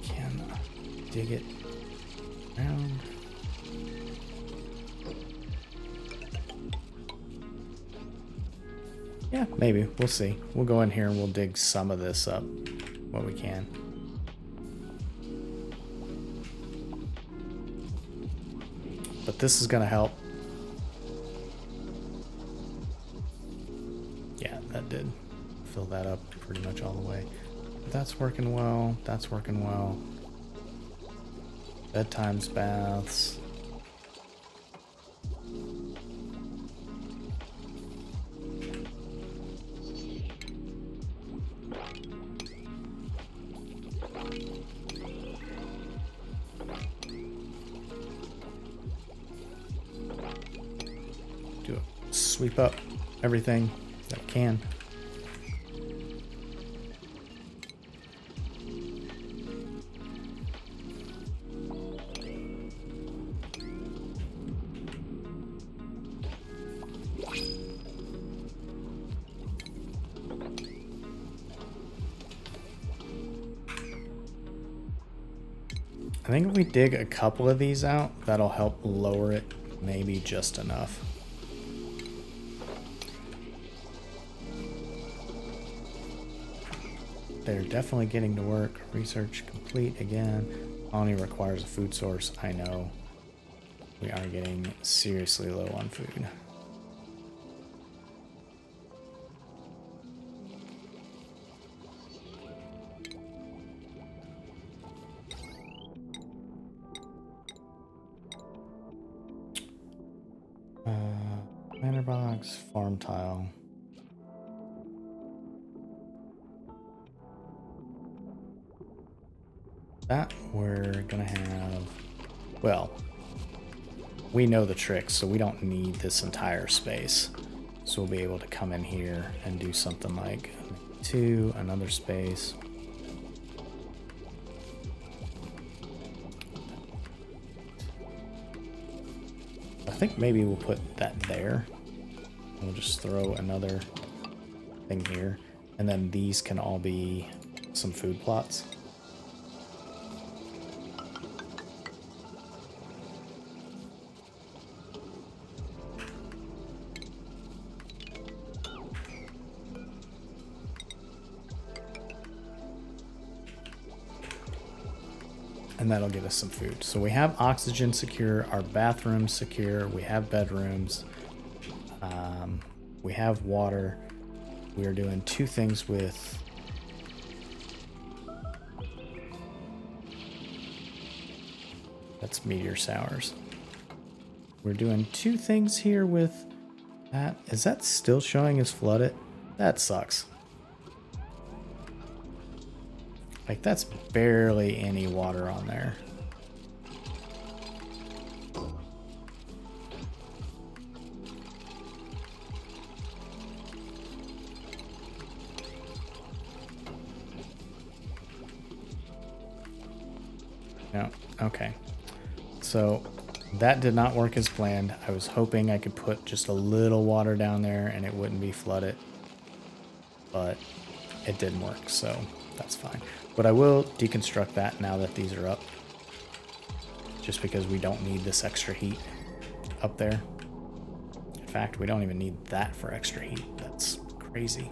Speaker 1: can dig it around. Yeah, maybe. We'll see. We'll go in here and we'll dig some of this up, what we can. But this is going to help. Yeah, that did fill that up pretty much all the way. That's working well. That's working well. Bedtimes, baths. Sweep up everything that we can. I think if we dig a couple of these out, that'll help lower it maybe just enough. They're definitely getting to work. Research complete again. Colony requires a food source. I know. We are getting seriously low on food. Planter box, farm tile. That we're gonna have, well, we know the trick, so we don't need this entire space. So we'll be able to come in here and do something like 2, another space. I think maybe we'll put that there. We'll just throw another thing here. And then these can all be some food plots. and that'll get us some food. So we have oxygen secure, our bathrooms secure, we have bedrooms, we have water. We are doing 2 things with that's meteor showers. We're doing 2 things here with that. Is that still showing as flooded? That sucks. Like, that's barely any water on there. No, okay. So that did not work as planned. I was hoping I could put just a little water down there and it wouldn't be flooded, but it didn't work, so that's fine. But I will deconstruct that now that these are up, just because we don't need this extra heat up there. In fact, we don't even need that for extra heat. That's crazy.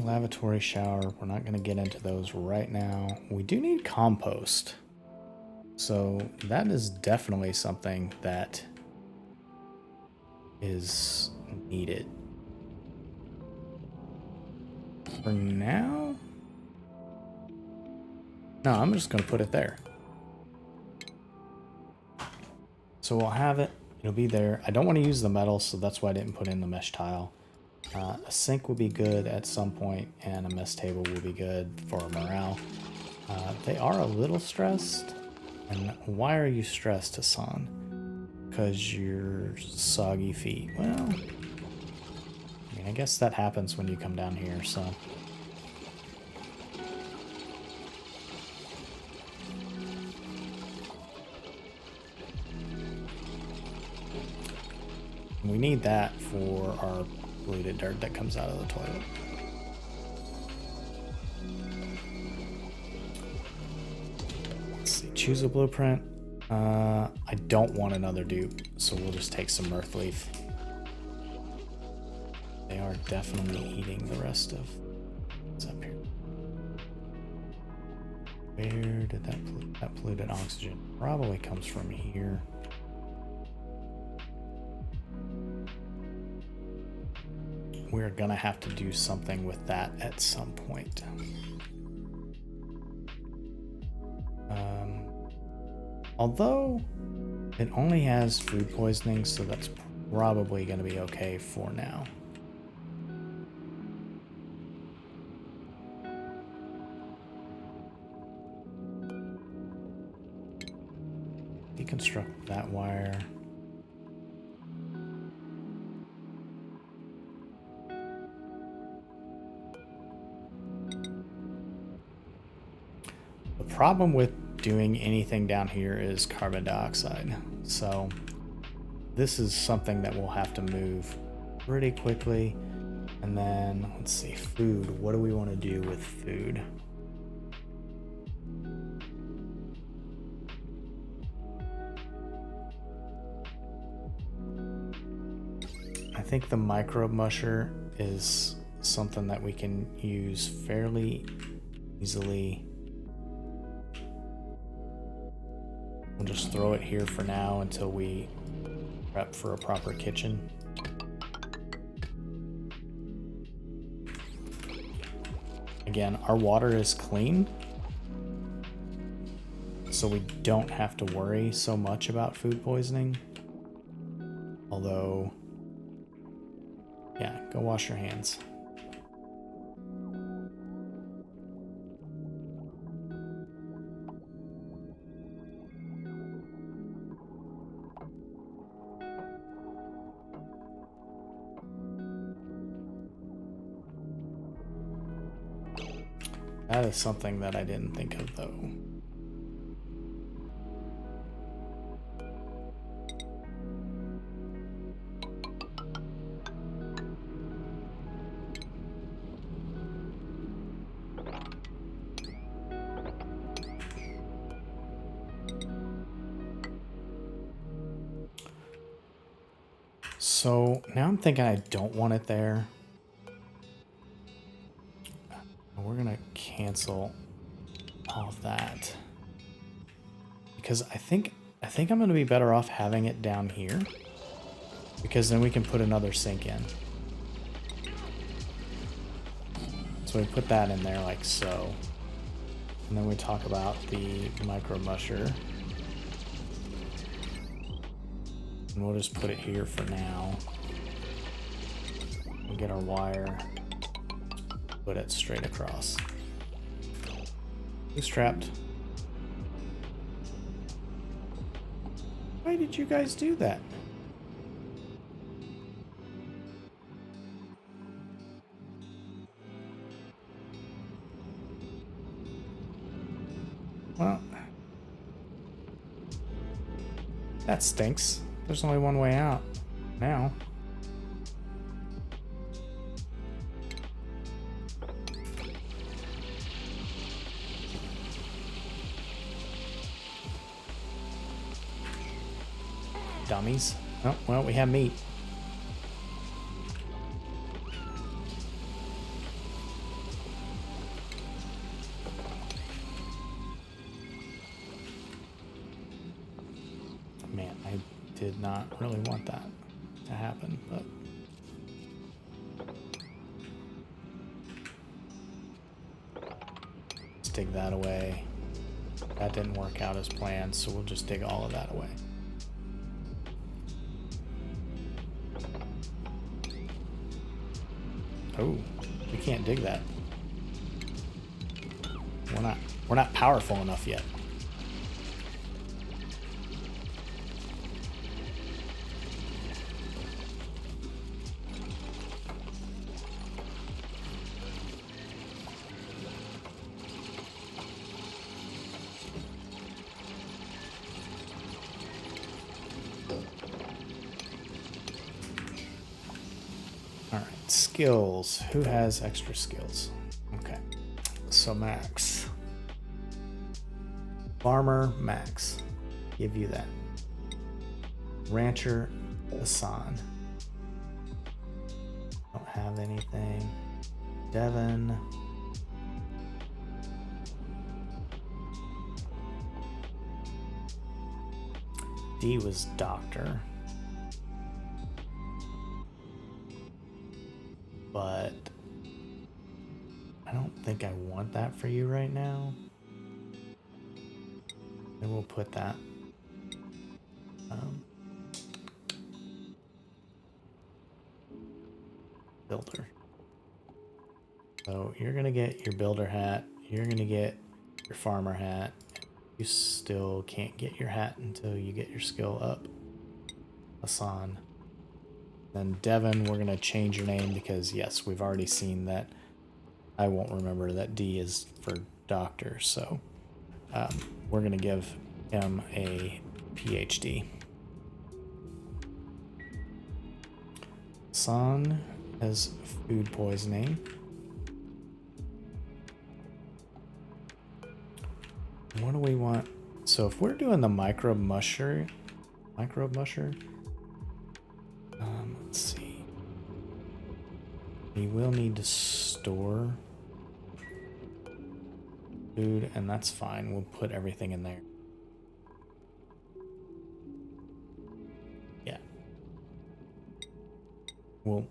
Speaker 1: Lavatory shower. We're not going to get into those right now. We do need compost. So that is definitely something that is needed. For now? No, I'm just going to put it there. So we'll have it. It'll be there. I don't want to use the metal, so that's why I didn't put in the mesh tile. A sink will be good at some point, and a mess table will be good for morale. They are a little stressed. And why are you stressed, Hassan? Because you're soggy feet. Well, I mean, I guess that happens when you come down here, so. We need that for our polluted dirt that comes out of the toilet. Let's see, choose a blueprint. I don't want another dupe, so we'll just take some earth leaf. They are definitely eating the rest of what's up here. Where did that polluted oxygen probably comes from here? We're gonna have to do something with that at some point. Although it only has food poisoning, so that's probably gonna be okay for now. Deconstruct that wire. The problem with doing anything down here is carbon dioxide. So this is something that we'll have to move pretty quickly. And then let's see, food. What do we want to do with food? I think the microbe musher is something that we can use fairly easily. We'll just throw it here for now until we prep for a proper kitchen. Again, our water is clean, so we don't have to worry so much about food poisoning. Although, yeah, go wash your hands. That is something that I didn't think of, though. So now I'm thinking I don't want it there. We're gonna cancel all of that because I think I'm gonna be better off having it down here because then we can put another sink in. So we put that in there like so. And then we talk about the micro musher. And we'll just put it here for now. We'll get our wire, put it straight across. Bootstrapped. Why did you guys do that? Well, that stinks. There's only one way out now. Dummies. Oh, well, we have meat. Man, I did not really want that to happen, but let's dig that away. That didn't work out as planned, so we'll just dig all of that away. Oh, we can't dig that. We're not powerful enough yet. Skills. Who has extra skills? Okay. So Max. Farmer Max. Give you that. Rancher Hassan. Don't have anything. Devin. D was doctor. But I don't think I want that for you right now. And we'll put that. Builder. So you're going to get your builder hat. You're going to get your farmer hat. You still can't get your hat until you get your skill up. Hassan. Then Devin, we're going to change your name because, yes, we've already seen that. I won't remember that D is for doctor, so we're going to give him a PhD. Son has food poisoning. What do we want? So if we're doing the microbe musher, let's see. We will need to store food, and that's fine. We'll put everything in there. Yeah. We'll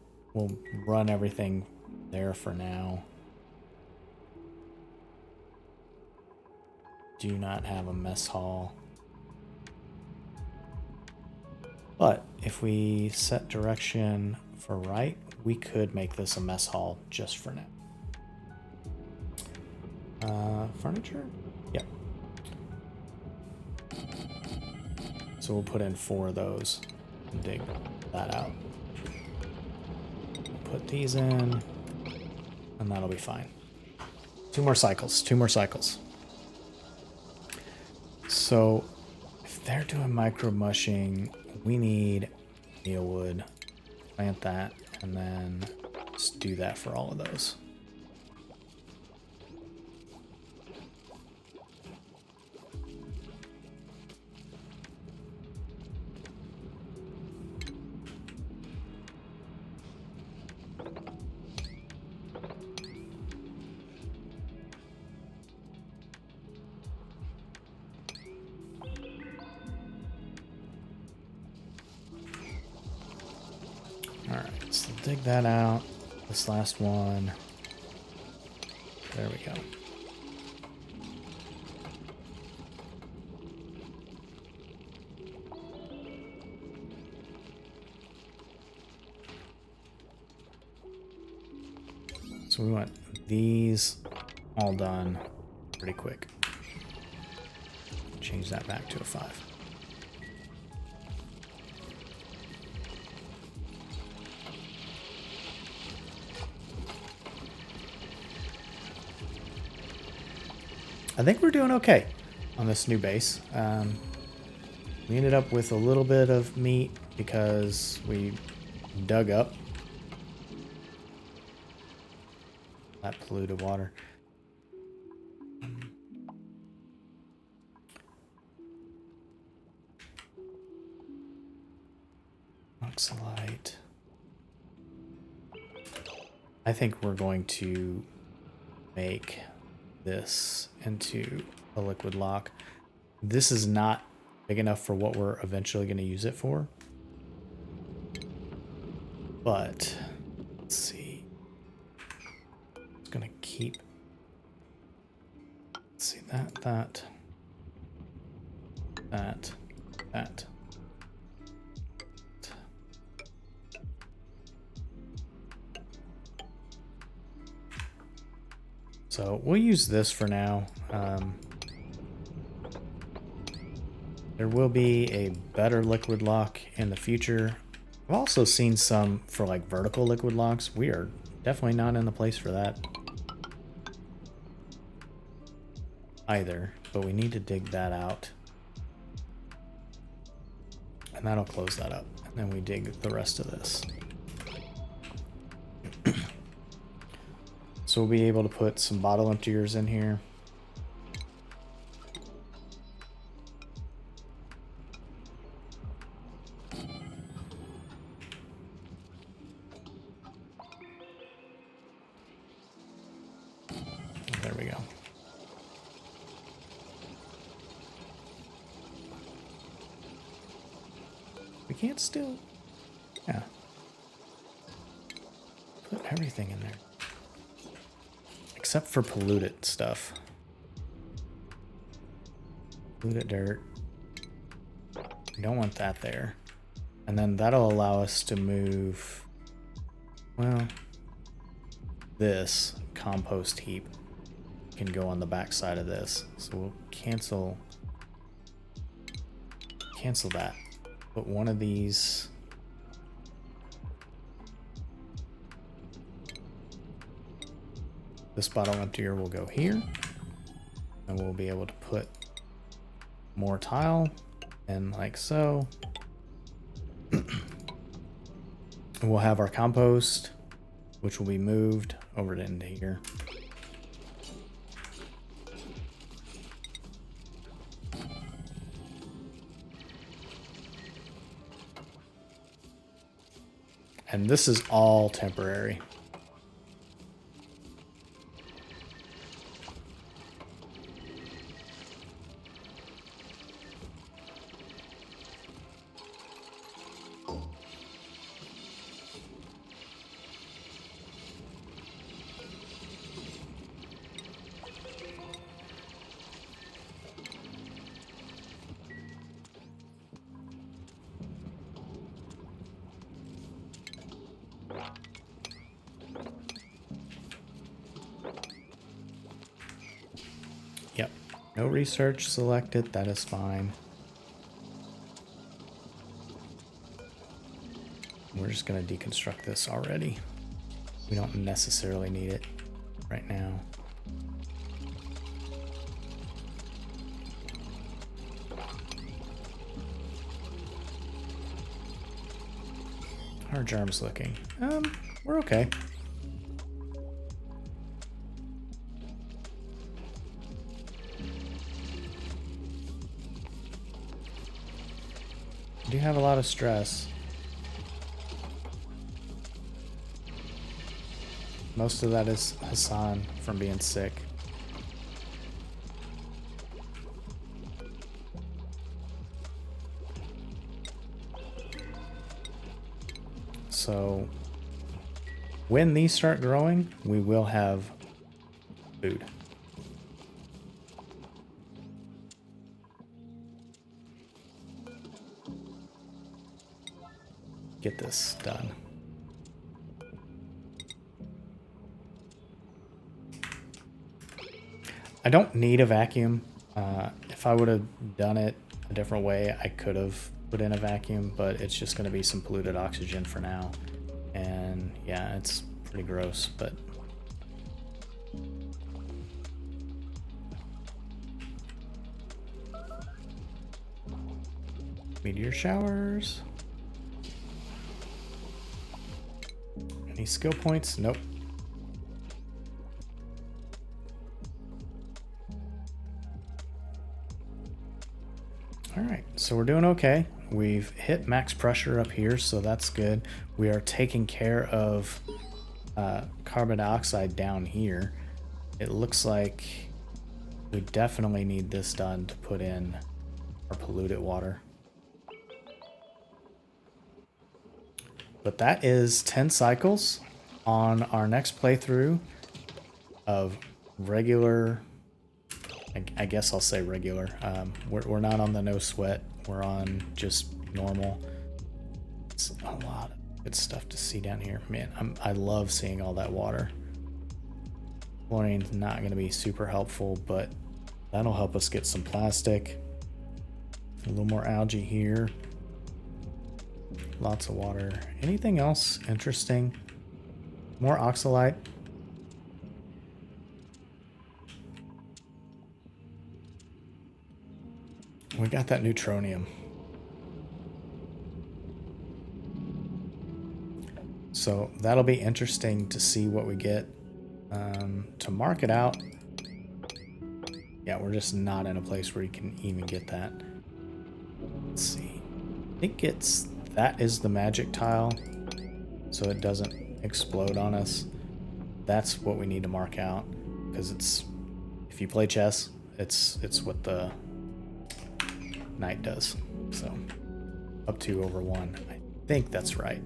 Speaker 1: run everything there for now. Do not have a mess hall. But if we set direction for right, we could make this a mess hall just for now. Furniture? Yep. So we'll put in 4 of those and dig that out. Put these in, and that'll be fine. 2 more cycles, 2 more cycles. So if they're doing micro mushing, we need mealwood, plant that, and then just do that for all of those. Alright, so dig that out. This last one. There we go. So we want these all done pretty quick. Change that back to a 5. I think we're doing okay on this new base. We ended up with a little bit of meat because we dug up that polluted water. Oxalite. I think we're going to make this into a liquid lock. This is not big enough for what we're eventually going to use it for. But let's see. It's going to keep. Let's see that. So we'll use this for now. There will be a better liquid lock in the future. I've also seen some for like vertical liquid locks. We are definitely not in the place for that either, but we need to dig that out. And that'll close that up. And then we dig the rest of this. So we'll be able to put some bottle emptiers in here. There we go. We can't still, yeah, put everything in there. Except for polluted stuff. Polluted dirt. We don't want that there. And then that'll allow us to move, well, this compost heap can go on the back side of this. So we'll cancel that. Put one of these. This bottle emptier will go here, and we'll be able to put more tile in like so. And we'll have our compost, which will be moved over to into here. And this is all temporary. Yep, no research selected, that is fine. We're just gonna deconstruct this already. We don't necessarily need it right now. How are germs looking? We're okay. We do have a lot of stress. Most of that is Hassan from being sick. So when these start growing, we will have food. Get this done. I don't need a vacuum. If I would have done it a different way, I could have put in a vacuum, but it's just going to be some polluted oxygen for now. And yeah, it's pretty gross, but meteor showers. Any skill points? Nope. All right, so we're doing okay. We've hit max pressure up here, so that's good. We are taking care of carbon dioxide down here. It looks like we definitely need this done to put in our polluted water. But that is 10 cycles on our next playthrough of regular, I guess I'll say regular. We're not on the no sweat. We're on just normal. It's a lot of good stuff to see down here. Man, I love seeing all that water. Chlorine's not going to be super helpful, but that'll help us get some plastic. A little more algae here. Lots of water. Anything else interesting? More oxalite. We got that neutronium. So that'll be interesting to see what we get. To mark it out. Yeah, we're just not in a place where you can even get that. Let's see. I think that is the magic tile, so it doesn't explode on us. That's what we need to mark out, because if you play chess, it's what the knight does. So up 2/1. I think that's right.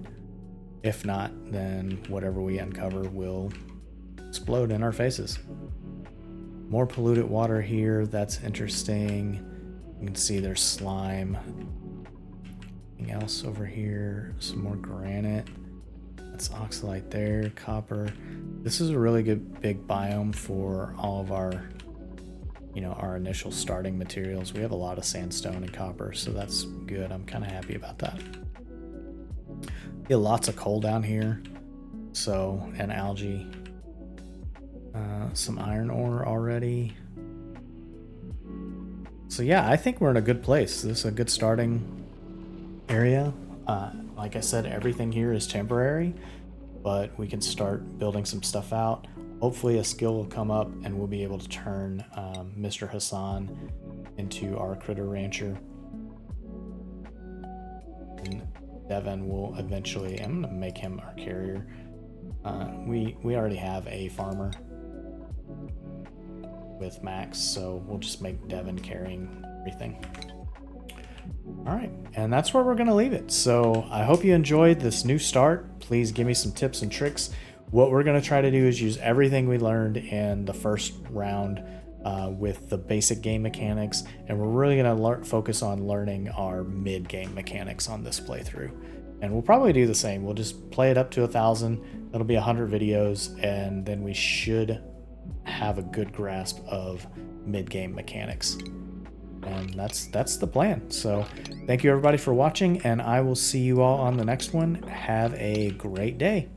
Speaker 1: If not, then whatever we uncover will explode in our faces. More polluted water here. That's interesting. You can see there's slime. Anything else over here? Some more granite. That's oxalite there. Copper. This is a really good big biome for all of our, our initial starting materials. We have a lot of sandstone and copper, so that's good. I'm kind of happy about that. Get lots of coal down here. So, and algae. Some iron ore already. So yeah, I think we're in a good place. This is a good starting area. Like I said, everything here is temporary, but we can start building some stuff out. Hopefully a skill will come up and we'll be able to turn Mr. Hassan into our critter rancher. And Devin will eventually, I'm gonna make him our carrier. We already have a farmer with Max, so we'll just make Devin carrying everything. All right, and that's where we're gonna leave it. So I hope you enjoyed this new start. Please give me some tips and tricks. What we're gonna try to do is use everything we learned in the first round with the basic game mechanics, and we're really gonna focus on learning our mid-game mechanics on this playthrough. And we'll probably do the same. We'll just play it up to 1,000. That'll be 100 videos, and then we should have a good grasp of mid-game mechanics. And that's the plan. So thank you everybody for watching, and I will see you all on the next one. Have a great day.